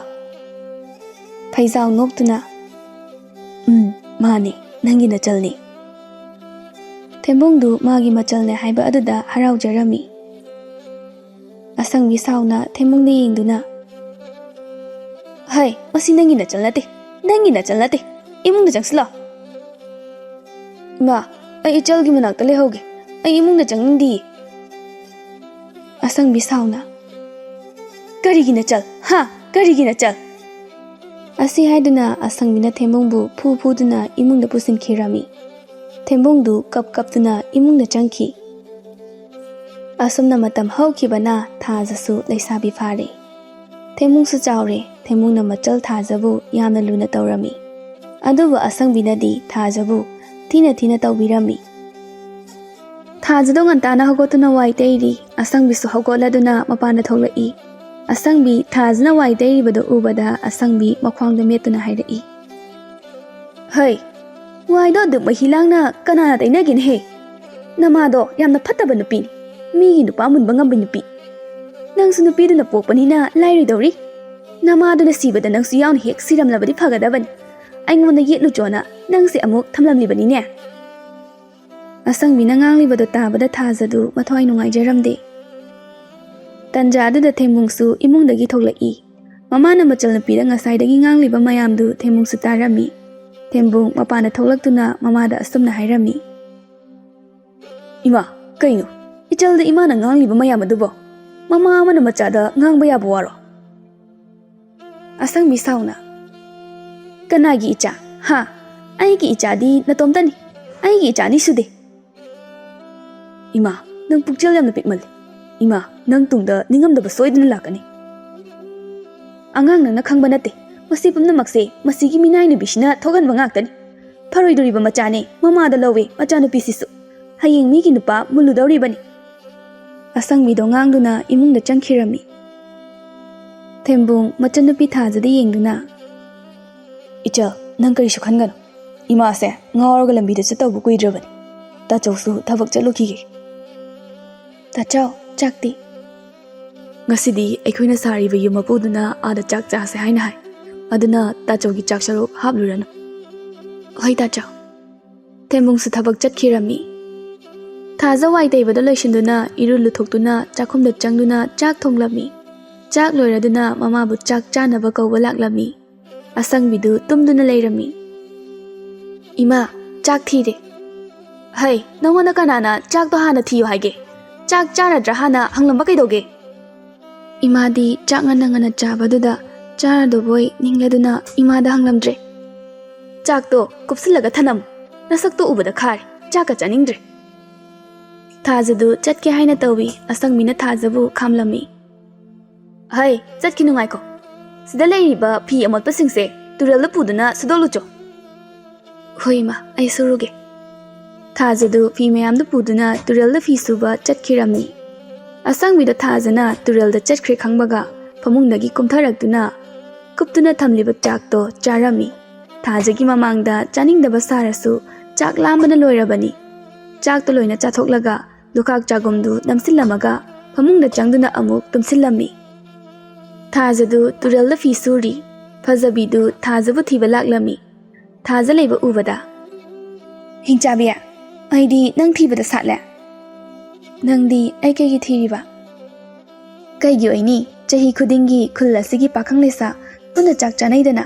ꯐꯩꯖꯥꯎ ꯅꯣꯛꯇꯨꯅ, ꯃꯥꯅꯤ, ꯅꯪꯒꯤ ꯅꯆꯜꯅꯤ꯫ ꯊꯦꯝꯕꯨꯡꯗꯨ ꯃꯥꯒꯤ ꯃꯆꯜꯅꯦ ꯍꯥꯏꯕ ꯑꯗꯨꯗ ꯍꯔꯥꯎꯖꯔꯝꯃꯤ꯫ ꯑꯁꯪꯕꯤ ꯁꯥꯎꯅ ꯊꯦꯝꯕꯨꯡꯗ ꯌꯦꯡꯗꯨꯅ, ꯍꯩ, ꯃꯁꯤ ꯅꯪꯒꯤ ꯅꯆꯜ ꯅꯠꯇꯦ, ꯅꯪꯒꯤ ꯅꯆꯜ ꯅꯠꯇꯦ, ꯏꯃꯨꯡꯗ ꯆꯪꯁꯤꯜꯂꯣ꯫ ꯏꯃꯥ, ꯑꯩ ꯏꯆꯜꯒꯤ ꯃꯅꯥꯛꯇ ꯂꯩꯍꯧꯒꯦ, ꯑꯩ ꯏꯃꯨꯡꯗ ꯆꯪꯅꯤꯡꯗꯤꯌꯦ꯫ ꯑꯁꯪꯕꯤ ꯁꯥꯎꯅ ꯀꯔꯤꯒꯤꯅ ꯆꯜ ꯍꯥ ꯀꯔꯤꯒꯤꯅ ꯆꯜ ꯑꯁꯤ ꯍꯥꯏꯗꯨꯅ ꯑꯁꯪꯕꯤꯅ ꯊꯦꯝꯕꯨꯡꯕꯨ ꯐꯨꯗꯨꯅ ꯏꯃꯨꯡꯗ ꯄꯨꯁꯤꯟꯈꯤꯔꯝꯃꯤ꯫ ꯊꯦꯝꯕꯨꯡꯗꯨ ꯀꯞꯇꯨꯅ ꯏꯃꯨꯡꯗ ꯆꯪꯈꯤ꯫ ꯑꯁꯨꯝꯅ ꯃꯇꯝ ꯍꯧꯈꯤꯕꯅ ꯊꯥꯖꯁꯨ ꯂꯩꯁꯥꯕꯤ ꯐꯥꯔꯦ꯫ ꯊꯦꯝꯕꯨꯡꯁꯨ ꯆꯥꯎꯔꯦ꯫ ꯊꯦꯝꯕꯨꯡꯅ ꯃꯆꯜ ꯊꯥꯖꯕꯨ ꯌꯥꯝꯅ ꯂꯨꯅ ꯇꯧꯔꯝꯃꯤ꯫ ꯑꯗꯨꯕꯨ ꯑꯁꯪꯕꯤꯅꯗꯤ ꯊꯥꯖꯕꯨ ꯊꯤꯅ ꯇꯧꯕꯤꯔꯝꯃꯤ꯫ ꯊꯥꯖꯗꯣ ꯉꯟꯇꯥꯅ ꯍꯧꯒꯠꯇꯨꯅ ꯋꯥꯏ ꯇꯩꯔꯤ꯫ ꯑꯁꯪꯕꯤꯁꯨ ꯍꯧꯒꯠꯂꯗꯨꯅ ꯃꯄꯥꯟꯗ ꯊꯣꯛꯂꯛꯏ꯫ ꯑꯁꯪꯕꯤ ꯊꯥꯖꯅ ꯋꯥꯏ ꯇꯩꯔꯤꯕꯗꯨ ꯎꯕꯗ ꯑꯁꯪꯕꯤ ꯃꯈ꯭ꯋꯥꯡꯗ ꯃꯦꯠꯇꯨꯅ ꯍꯥꯏꯔꯛꯏ, ꯍꯩ ꯋꯥꯏꯗꯣ ꯑꯗꯨꯛ ꯃꯍꯤ ꯂꯥꯡꯅ ꯀꯅꯥꯅ ꯇꯩꯅꯒꯦꯅꯍꯦ? ꯅꯃꯥꯗꯣ ꯌꯥꯝꯅ ꯐꯠꯇꯕ ꯅꯨꯄꯤꯅꯤ, ꯃꯤꯒꯤ ꯅꯨꯄꯥ ꯃꯨꯟꯕ ꯉꯝꯕ ꯅꯨꯄꯤ꯫ ꯅꯪꯁꯨ ꯅꯨꯄꯤꯗꯨꯅ ꯄꯣꯛꯄꯅꯤꯅ ꯂꯥꯏꯔꯣꯏꯗꯧꯔꯤ꯫ ꯅꯃꯥꯗꯨꯅ ꯁꯤꯕꯗ ꯅꯪꯁꯨ ꯌꯥꯎꯅ ꯍꯦꯛ ꯁꯤꯔꯝꯂꯕꯗꯤ ꯐꯒꯗꯕꯅꯤ꯫ ꯑꯩꯉꯣꯟꯗ ꯌꯦꯠꯂꯨꯆꯣꯅ ꯅꯪꯁꯦ ꯑꯃꯨꯛ ꯊꯝꯂꯝꯂꯤꯕꯅꯤꯅꯦ꯫ ꯑꯁꯪꯕꯤꯅ ꯉꯥꯡꯂꯤꯕꯗꯨ ꯇꯥꯕꯗ ꯊꯥꯖꯗꯨ ꯃꯊ꯭ꯋꯥꯏ ꯅꯨꯡꯉꯥꯏꯖꯔꯝꯗꯦ꯫ ꯇꯟꯖꯥꯗꯨꯗ ꯊꯦꯝꯕꯨꯡꯁꯨ ꯏꯃꯨꯡꯗꯒꯤ ꯊꯣꯛꯂꯛꯏ꯫ ꯃꯃꯥꯅ ꯃꯆꯜ ꯅꯨꯄꯤꯗ ꯉꯁꯥꯏꯗꯒꯤ ꯉꯥꯡꯂꯤꯕ ꯃꯌꯥꯝꯗꯨ ꯊꯦꯝꯕꯨꯡꯁꯨ ꯇꯥꯔꯝꯃꯤ꯫ ꯊꯦꯝꯕꯨꯡ ꯃꯄꯥꯟꯗ ꯊꯣꯛꯂꯛꯇꯨꯅ ꯃꯃꯥꯗ ꯑꯁꯨꯝꯅ ꯍꯥꯏꯔꯝꯃꯤ, ꯏꯃꯥ ꯀꯩꯅꯣ ꯏꯆꯜꯗ ꯏꯃꯥꯅ ꯉꯥꯡꯂꯤꯕ ꯃꯌꯥꯝ ꯑꯗꯨꯕꯣ? ꯃꯃꯥ ꯑꯃꯅ ꯃꯆꯥꯗ ꯉꯥꯡꯕ ꯌꯥꯕ ꯋꯥꯔꯣ? ꯑꯁꯪꯕꯤ ꯁꯥꯎꯅ ꯀꯅꯥꯒꯤ ꯏꯆꯥ? ꯍꯥ ꯑꯩꯒꯤ ꯏꯆꯥꯗꯤ ꯅꯇꯣꯝꯇꯅꯤ꯫ ꯑꯩꯒꯤ ꯏꯆꯥꯅꯤ ꯁꯨꯗꯦ꯫ ꯏꯃꯥ ꯅꯪ ꯄꯨꯛꯆꯦꯜ ꯌꯥꯝꯅ ꯄꯤꯛꯃꯜꯂꯤ꯫ ꯏꯃꯥ ꯅꯪ ꯇꯨꯡꯗ ꯅꯤꯡꯉꯝꯗꯕ ꯁꯣꯏꯗꯅ ꯂꯥꯛꯀꯅꯤ꯫ ꯑꯉꯥꯡ ꯅꯪꯅ ꯈꯪꯕ ꯅꯠꯇꯦ꯫ ꯃꯁꯤ ꯄꯨꯝꯅꯃꯛꯁꯦ ꯃꯁꯤꯒꯤ ꯃꯤꯅꯥꯏ ꯅꯨꯄꯤꯁꯤꯅ ꯊꯣꯛꯍꯟꯕ ꯉꯥꯛꯇꯅꯤ꯫ ꯐꯔꯣꯏꯗꯣꯔꯤꯕ ꯃꯆꯥꯅꯦ ꯃꯃꯥꯗ ꯂꯧꯋꯦ ꯃꯆꯥꯅꯨꯄꯤꯁꯤꯁꯨ꯫ ꯍꯌꯦꯡ ꯃꯤꯒꯤ ꯅꯨꯄꯥ ꯃꯨꯜꯂꯨꯗꯧꯔꯤꯕꯅꯤ꯫ ꯑꯁꯪꯕꯤꯗꯣ ꯉꯥꯡꯗꯨꯅ ꯏꯃꯨꯡꯗ ꯆꯪꯈꯤꯔꯝꯃꯤ꯫ ꯊꯦꯝꯕꯨꯡ ꯃꯆꯟꯅꯨꯄꯤ ꯊꯥꯖꯗ ꯌꯦꯡꯗꯨꯅ, ꯏꯆꯜ ꯅꯪ ꯀꯔꯤꯁꯨ ꯈꯟꯒꯅꯨ꯫ ꯏꯃꯥꯁꯦ ꯉꯥꯎꯔꯒ ꯂꯝꯕꯤꯗ ꯆꯠꯇꯧꯕ ꯀꯨꯏꯗ꯭ꯔꯕꯅꯤ꯫ ꯇꯥꯆꯧꯁꯨ ꯊꯕꯛ ꯆꯠꯂꯨꯈꯤꯒꯦ꯫ ꯇꯥꯆꯧ ꯆꯥꯛꯇꯤ? ꯉꯁꯤꯗꯤ ꯑꯩꯈꯣꯏꯅ ꯁꯥꯔꯤꯕ ꯌꯨꯝ ꯃꯄꯨꯗꯨꯅ ꯑꯥꯗ ꯆꯥꯛ ꯆꯥꯁꯦ ꯍꯥꯏꯅ ꯍꯥꯏ꯫ ꯑꯗꯨꯅ ꯇꯥꯆꯧꯒꯤ ꯆꯥꯛ ꯁꯔꯨꯛ ꯍꯥꯞꯂꯨꯔꯅꯨ꯫ ꯍꯣꯏ ꯇꯥꯆꯧ꯫ ꯊꯦꯝꯕꯨꯡꯁꯨ ꯊꯕꯛ ꯆꯠꯈꯤꯔꯝꯃꯤ꯫ ꯊꯥꯖ ꯋꯥꯏ ꯇꯩꯕꯗ ꯂꯣꯏꯁꯤꯟꯗꯨꯅ ꯏꯔꯨ ꯂꯨꯊꯣꯛꯇꯨꯅ ꯆꯥꯛꯈꯨꯝꯗ ꯆꯪꯗꯨꯅ ꯆꯥꯛ ꯊꯣꯡꯂꯝꯃꯤ꯫ ꯆꯥꯛ ꯂꯣꯏꯔꯗꯨꯅ ꯃꯃꯥꯕꯨ ꯆꯥꯛ ꯆꯥꯅꯕ ꯀꯧꯕ ꯂꯥꯛꯂꯝꯃꯤ꯫ ꯑꯁꯪꯕꯤꯗꯨ ꯇꯨꯝꯗꯨꯅ ꯂꯩꯔꯝꯃꯤ꯫ ꯏꯃꯥ ꯆꯥꯛ ꯊꯤꯔꯦ꯫ ꯍꯩ ꯅꯪꯉꯣꯟꯗ ꯀꯅꯥꯅ ꯆꯥꯛꯇꯣ ꯍꯥꯟꯅ ꯊꯤꯌꯨ ꯍꯥꯏꯒꯦ? ꯆꯥꯛ ꯆꯥꯔꯗ꯭ꯔꯥ ꯍꯥꯟꯅ ꯍꯪꯂꯝꯕ ꯀꯩꯗꯧꯒꯦ? ꯏꯃꯥꯗꯤ ꯆꯥꯛ ꯉꯟꯅ ꯆꯥꯕꯗꯨꯗ ꯆꯥꯔꯗꯧꯕꯣꯏ ꯅꯤꯡꯂꯗꯨꯅ ꯏꯃꯥꯗ ꯍꯪꯂꯝꯗ꯭ꯔꯦ꯫ ꯆꯥꯛꯇꯣ ꯀꯨꯞꯁꯤꯜꯂꯒ ꯊꯅꯝꯃꯨ꯫ ꯅꯁꯛꯇꯣ ꯎꯕꯗ ꯈꯥꯔꯦ꯫ ꯆꯥꯛꯀ ꯆꯥꯅꯤꯡꯗ꯭ꯔꯦ꯫ ꯊꯥꯖꯗꯨ ꯆꯠꯀꯦ ꯍꯥꯏꯅ ꯇꯧꯏ꯫ ꯑꯁꯪꯕꯤꯅ ꯊꯥꯖꯕꯨ ꯈꯥꯝꯂꯝꯃꯤ꯫ ꯍꯩ ꯆꯠꯈꯤꯅꯨ ꯉꯥꯏꯈꯣ꯫ ꯁꯤꯗ ꯂꯩꯔꯤꯕ ꯐꯤ ꯑꯃꯣꯠꯄꯁꯤꯡꯁꯦ ꯇꯨꯔꯦꯜꯗ ꯄꯨꯗꯨꯅ ꯁꯨꯗꯣꯛꯂꯨꯆꯣ꯫ ꯍꯣꯏ ꯏꯃꯥ ꯑꯩ ꯁꯨꯔꯨꯒꯦ꯫ ꯊꯥꯖꯗꯨ ꯐꯤ ꯃꯌꯥꯝꯗꯨ ꯄꯨꯗꯨꯅ ꯇꯨꯔꯦꯜꯗ ꯐꯤ ꯁꯨꯕ ꯆꯠꯈꯤꯔꯝꯃꯤ꯫ ꯑꯁꯪꯕꯤꯗ ꯊꯥꯖꯅ ꯇꯨꯔꯦꯜꯗ ꯆꯠꯈ꯭ꯔꯦ ꯈꯪꯕꯒ ꯐꯃꯨꯡꯗꯒꯤ ꯀꯨꯝꯊꯔꯛꯇꯨꯅ ꯀꯨꯞꯇꯨꯅ ꯊꯝꯂꯤꯕ ꯆꯥꯛꯇꯣ ꯆꯥꯔꯝꯃꯤ꯫ ꯊꯥꯖꯒꯤ ꯃꯃꯥꯡꯗ ꯆꯥꯅꯤꯡꯗꯕ ꯁꯥꯔꯁꯨ ꯆꯥꯛ ꯂꯥꯝꯕꯅ ꯂꯣꯏꯔꯕꯅꯤ꯫ ꯆꯥꯛꯇꯣ ꯂꯣꯏꯅ ꯆꯥꯊꯣꯛꯂꯒ ꯂꯨꯈꯥꯛ ꯆꯥꯒꯨꯝꯗꯨ ꯅꯝꯁꯤꯜꯂꯝꯃꯒ ꯐꯃꯨꯡꯗ ꯆꯪꯗꯨꯅ ꯑꯃꯨꯛ ꯇꯨꯝꯁꯤꯜꯂꯝꯃꯤ꯫ ꯊꯥꯖꯗꯨ ꯇꯨꯔꯦꯜꯗ ꯐꯤ ꯁꯨꯔꯤ꯫ ꯐꯖꯕꯤꯗꯨ ꯊꯥꯖꯕꯨ ꯊꯤꯕ ꯂꯥꯛꯂꯝꯃꯤ꯫ ꯊꯥꯖ ꯂꯩꯕ ꯎꯕꯗ, ꯍꯤꯡꯆꯥꯕꯤ ꯑꯩꯗꯤ ꯅꯪ ꯊꯤꯕꯗ ꯁꯥꯠꯂꯦ꯫ ꯅꯪꯗꯤ ꯑꯩ ꯀꯩꯒꯤ ꯊꯤꯔꯤꯕ? ꯀꯩꯒꯤ ꯑꯣꯏꯅꯤ? ꯆꯍꯤ ꯈꯨꯗꯤꯡꯒꯤ ꯈꯨꯜ ꯑꯁꯤꯒꯤ ꯄꯥꯈꯪ ꯂꯩꯁꯥ ꯄꯨꯟꯅ ꯆꯥꯛ ꯆꯥꯅꯩꯗꯅ꯫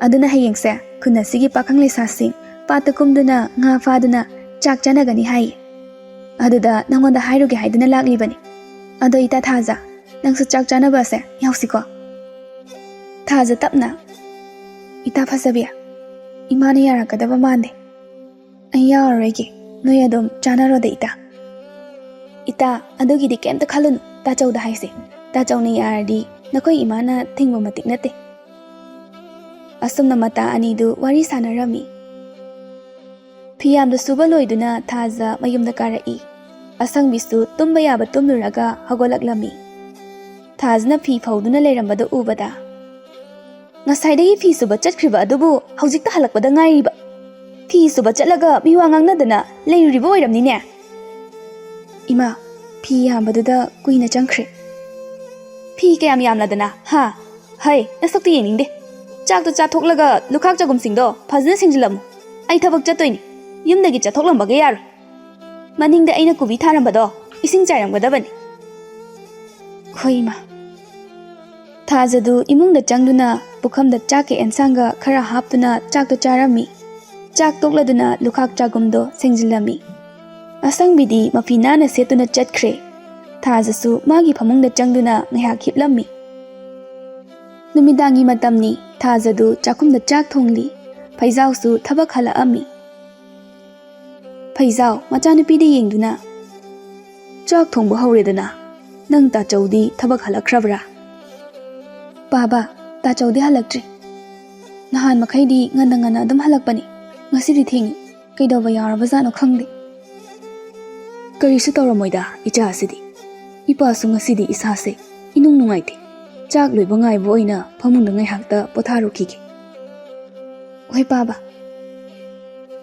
ꯑꯗꯨꯅ ꯍꯌꯦꯡꯁꯦ ꯈꯨꯟ ꯑꯁꯤꯒꯤ ꯄꯥꯈꯪ ꯂꯩꯁꯥꯁꯤꯡ ꯄꯥꯠꯇ ꯀꯨꯝꯗꯨꯅ ꯉꯥ ꯐꯥꯗꯨꯅ ꯆꯥꯛ ꯆꯥꯅꯒꯅꯤ ꯍꯥꯏꯌꯦ꯫ ꯑꯗꯨꯗ ꯅꯪꯉꯣꯟꯗ ꯍꯥꯏꯔꯨꯒꯦ ꯍꯥꯏꯗꯨꯅ ꯂꯥꯛꯂꯤꯕꯅꯤ꯫ ꯑꯗꯣ ꯏꯇꯥ ꯊꯥꯖ ꯅꯪꯁꯨ ꯆꯥꯛ ꯆꯥꯅꯕꯁꯦ ꯌꯥꯎꯁꯤꯀꯣ? ꯊꯥꯖ ꯇꯞꯅ, ꯏꯇꯥ ꯐꯖꯕꯤ ꯏꯃꯥꯅ ꯌꯥꯔꯛꯀꯗꯕ ꯃꯥꯟꯗꯦ꯫ ꯑꯩ ꯌꯥꯎꯔꯔꯣꯏꯒꯦ꯫ ꯅꯣꯏ ꯑꯗꯨꯝ ꯆꯥꯅꯔꯣꯗ ꯏꯇꯥ꯫ ꯏꯇꯥ ꯑꯗꯨꯒꯤꯗꯤ ꯀꯩꯝꯇ ꯈꯜꯂꯨꯅꯨ꯫ ꯇꯥꯆꯧꯗ ꯍꯥꯏꯁꯦ꯫ ꯇꯥꯆꯧꯅ ꯌꯥꯔꯗꯤ ꯅꯈꯣꯏ ꯏꯃꯥꯅ ꯊꯤꯡꯕ ꯃꯇꯤꯛ ꯅꯠꯇꯦ꯫ ꯑꯁꯨꯝꯅ ꯃꯇꯥ ꯑꯅꯤꯗꯨ ꯋꯥꯔꯤ ꯁꯥꯟꯅꯔꯝꯃꯤ꯫ ꯐꯤꯌꯥꯝꯗꯨ ꯁꯨꯕ ꯂꯣꯏꯗꯨꯅ ꯊꯥꯖ ꯃꯌꯨꯝꯗ ꯀꯥꯔꯛꯏ꯫ ꯑꯁꯪꯕꯤꯁꯨ ꯇꯨꯝꯕ ꯌꯥꯕ ꯇꯨꯝꯂꯨꯔꯒ ꯍꯧꯒꯠꯂꯛꯂꯝꯃꯤ꯫ ꯊꯥꯖꯅ ꯐꯤ ꯐꯧꯗꯨꯅ ꯂꯩꯔꯝꯕꯗꯨ ꯎꯕꯗ, ꯉꯁꯥꯏꯗꯒꯤ ꯐꯤ ꯁꯨꯕ ꯆꯠꯈ꯭ꯔꯤꯕ ꯑꯗꯨꯕꯨ ꯍꯧꯖꯤꯛꯇ ꯍꯜꯂꯛꯄꯗ ꯉꯥꯏꯔꯤꯕ꯫ ꯐꯤ ꯁꯨꯕ ꯆꯠꯂꯒ ꯃꯤꯋꯥ ꯉꯥꯡꯅꯗꯅ ꯂꯩꯔꯨꯔꯤꯕ ꯑꯣꯏꯔꯝꯅꯤꯅꯦ꯫ ꯏꯃꯥ ꯐꯤ ꯌꯥꯝꯕꯗꯨꯗ ꯀꯨꯏꯅ ꯆꯪꯈ꯭ꯔꯦ꯫ ꯐꯤ ꯀꯌꯥꯝ ꯌꯥꯝꯂꯗꯅ ꯍꯥ? ꯍꯩ ꯅꯁꯛꯇꯣ ꯌꯦꯡꯅꯤꯡꯗꯦ꯫ ꯆꯥꯛꯇꯣ ꯆꯥꯊꯣꯛꯂꯒ ꯂꯨꯈꯥꯛ ꯆꯒꯨꯝꯁꯤꯡꯗꯣ ꯐꯖꯅ ꯁꯦꯡꯖꯤꯜꯂꯝꯃꯨ꯫ ꯑꯩ ꯊꯕꯛ ꯆꯠꯇꯣꯏꯅꯤ꯫ ꯌꯨꯝꯗꯒꯤ ꯆꯠꯊꯣꯛꯂꯝꯕꯒ ꯌꯥꯔꯣꯏ꯫ ꯃꯅꯤꯡꯗ ꯑꯩꯅ ꯀꯨꯕꯤ ꯊꯥꯔꯝꯕꯗꯣ ꯏꯁꯤꯡ ꯆꯥꯏꯔꯝꯒꯗꯕꯅꯤ꯫ ꯍꯣꯏ ꯏꯃꯥ꯫ ꯊꯥꯖꯗꯨ ꯏꯃꯨꯡꯗ ꯆꯪꯗꯨꯅ ꯄꯨꯈꯝꯗ ꯆꯥꯛꯀ ꯑꯦꯟꯁꯥꯡꯒ ꯈꯔ ꯍꯥꯞꯇꯨꯅ ꯆꯥꯛꯇꯣ ꯆꯥꯔꯝꯃꯤ꯫ ꯆꯥꯛ ꯇꯣꯛꯂꯗꯨꯅ ꯂꯨꯈꯥꯛ ꯆꯥꯒꯨꯝꯗꯣ ꯁꯦꯡꯖꯤꯜꯂꯝꯃꯤ꯫ ꯑꯁꯪꯕꯤꯗꯤ ꯃꯐꯤ ꯅꯥꯟꯅ ꯁꯦꯠꯇꯨꯅ ꯆꯠꯈ꯭ꯔꯦ꯫ ꯊꯥꯖꯁꯨ ꯃꯥꯒꯤ ꯐꯃꯨꯡꯗ ꯆꯪꯗꯨꯅ ꯉꯥꯏꯍꯥꯛ ꯍꯤꯞꯂꯝꯃꯤ꯫ ꯅꯨꯃꯤꯗꯥꯡꯒꯤ ꯃꯇꯝꯅꯤ꯫ ꯊꯥꯖꯗꯨ ꯆꯥꯛꯈꯨꯝꯗ ꯆꯥꯛ ꯊꯣꯡꯂꯤ꯫ ꯐꯩꯖꯥꯎꯁꯨ ꯊꯕꯛ ꯍꯜꯂꯛꯑꯝꯃꯤ꯫ ꯐꯩꯖꯥꯎ ꯃꯆꯥꯅꯨꯄꯤꯗ ꯌꯦꯡꯗꯨꯅ, "ꯆꯥꯛ ꯊꯣꯡꯕ ꯍꯧꯔꯦꯗꯅ, ꯅꯪ ꯇꯥꯆꯧꯗꯤ ꯊꯕꯛ ꯍꯜꯂꯛꯈ꯭ꯔꯕ꯭ꯔꯥ?" "ꯄꯥꯕꯥ, ꯇꯥꯆꯧꯗꯤ ꯍꯜꯂꯛꯇ꯭ꯔꯤ. ꯅꯍꯥꯟ ꯃꯈꯩꯗꯤ ꯉꯟꯅ ꯑꯗꯨꯝ ꯍꯜꯂꯛꯄꯅꯤ. ꯉꯁꯤꯗꯤ ꯊꯦꯡꯉꯤ. ꯀꯩꯗꯧꯕ ꯌꯥꯎꯔꯕꯖꯥꯠꯅꯣ ꯈꯪꯗꯦ." "ꯀꯔꯤꯁꯨ ꯇꯧꯔꯝꯃꯣꯏꯗ ꯏꯆꯥ ꯑꯁꯤꯗꯤ. ꯏꯄꯥꯁꯨ ꯉꯁꯤꯗꯤ ꯏꯁꯥꯁꯦ ꯏꯅꯨꯡ ꯅꯨꯡꯉꯥꯏꯇꯦ. ꯆꯥꯛ ꯂꯣꯏꯕ ꯉꯥꯏꯕ ꯑꯣꯏꯅ ꯐꯃꯨꯡꯗ ꯉꯥꯏꯍꯥꯛꯇ ꯄꯣꯊꯥꯔꯨꯈꯤꯒꯦ." "ꯍꯣꯏ ꯄꯥꯕꯥ."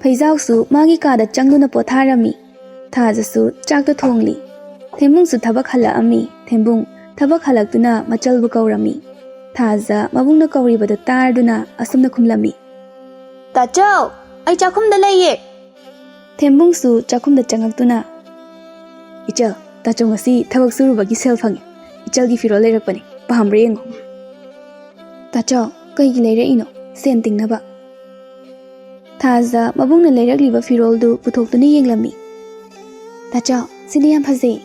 ꯐꯩꯖꯥꯎꯁꯨ ꯃꯥꯒꯤ ꯀꯥꯗ ꯆꯪꯗꯨꯅ ꯄꯣꯊꯥꯔꯝꯃꯤ꯫ ꯊꯥꯖꯁꯨ ꯆꯥꯛꯇ ꯊꯣꯡꯂꯤ꯫ ꯊꯦꯝꯕꯨꯡꯁꯨ ꯊꯕꯛ ꯍꯜꯂꯛꯑꯝꯃꯤ꯫ ꯊꯦꯝꯕꯨꯡ ꯊꯕꯛ ꯍꯜꯂꯛꯇꯨꯅ ꯃꯆꯜꯕꯨ ꯀꯧꯔꯝꯃꯤ꯫ ꯊꯥꯖ ꯃꯕꯨꯡꯅ ꯀꯧꯔꯤꯕꯗꯨ ꯇꯥꯔꯗꯨꯅ ꯑꯁꯨꯝꯅ ꯈꯨꯝꯂꯝꯃꯤ, "ꯇꯥꯆꯧ, ꯑꯩ ꯆꯥꯛꯈꯨꯝꯗ ꯂꯩꯌꯦ." ꯊꯦꯝꯕꯨꯡꯁꯨ ꯆꯥꯛꯈꯨꯝꯗ ꯆꯪꯉꯛꯇꯨꯅ, "ꯏꯆꯜ, ꯇꯥꯆꯧ ꯉꯁꯤ ꯊꯕꯛ ꯁꯨꯔꯨꯕꯒꯤ ꯁꯦꯜ ꯐꯪꯉꯦ. ꯏꯆꯜꯒꯤ ꯐꯤꯔꯣꯜ ꯂꯩꯔꯛꯄꯅꯤ. ꯄꯥꯝꯕ꯭ꯔꯥ ꯌꯦꯡꯉꯣ." "ꯇꯥꯆꯧ, ꯀꯩꯒꯤ ꯂꯩꯔꯛꯏꯅꯣ? ꯁꯦꯟ ꯇꯤꯡꯅꯕ?" ꯊꯥꯖ ꯃꯕꯨꯡꯅ ꯂꯩꯔꯛꯂꯤꯕ ꯐꯤꯔꯣꯜꯗꯨ ꯄꯨꯊꯣꯛꯇꯨꯅ ꯌꯦꯡꯂꯝꯃꯤ꯫ "ꯇꯥꯆꯧ, ꯁꯤꯗꯤ ꯌꯥꯝ ꯐꯖꯩ."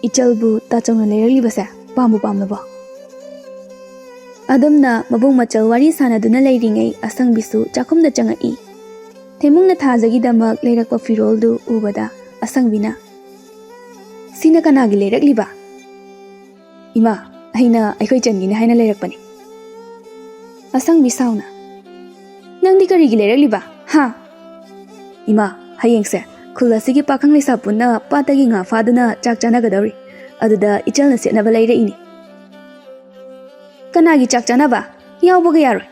"ꯏꯆꯜꯕꯨ ꯇꯥꯆꯧꯅ ꯂꯩꯔꯛꯂꯤꯕꯁꯦ ꯄꯥꯝꯕꯨ ꯄꯥꯝꯂꯕꯣ?" ꯑꯗꯨꯝꯅ ꯃꯕꯨꯡ ꯃꯆꯜ ꯋꯥꯔꯤ ꯁꯥꯟꯅꯗꯨꯅ ꯂꯩꯔꯤꯉꯩ ꯑꯁꯪꯕꯤꯁꯨ ꯆꯥꯛꯈꯨꯝꯗ ꯆꯪꯉꯛꯏ꯫ ꯊꯦꯝꯕꯨꯡꯅ ꯊꯥꯖꯒꯤꯗꯃꯛ ꯂꯩꯔꯛꯄ ꯐꯤꯔꯣꯜꯗꯨ ꯎꯕꯗ ꯑꯁꯪꯕꯤꯅ, "ꯁꯤꯅ ꯀꯅꯥꯒꯤ ꯂꯩꯔꯛꯂꯤꯕ?" "ꯏꯃꯥ, ꯑꯩꯅ ꯑꯩꯈꯣꯏ ꯆꯟꯒꯤꯅꯤ ꯍꯥꯏꯅ ꯂꯩꯔꯛꯄꯅꯤ." ꯑꯁꯪꯕꯤ ꯁꯥꯎꯅ, "ꯅꯪꯗꯤ ꯀꯔꯤꯒꯤ ꯂꯩꯔꯛꯂꯤꯕ? ꯍꯥ?" "ꯏꯃꯥ, ꯍꯌꯦꯡꯁꯦ ꯈꯨꯜ ꯑꯁꯤꯒꯤ ꯄꯥꯈꯪ ꯂꯩꯁꯥ ꯄꯨꯟꯅ ꯄꯥꯠꯇꯒꯤ ꯉꯥ ꯐꯥꯗꯨꯅ ꯆꯥꯛ ꯆꯥꯅꯒꯗꯧꯔꯤ. ꯑꯗꯨꯗ ꯏꯆꯜꯅ ꯁꯦꯠꯅꯕ ꯂꯩꯔꯛꯏꯅꯤ." "ꯀꯅꯥꯒꯤ ꯆꯥꯛ ꯆꯥꯅꯕ? ꯌꯥꯎꯕꯒ ꯌꯥꯔꯣꯏ."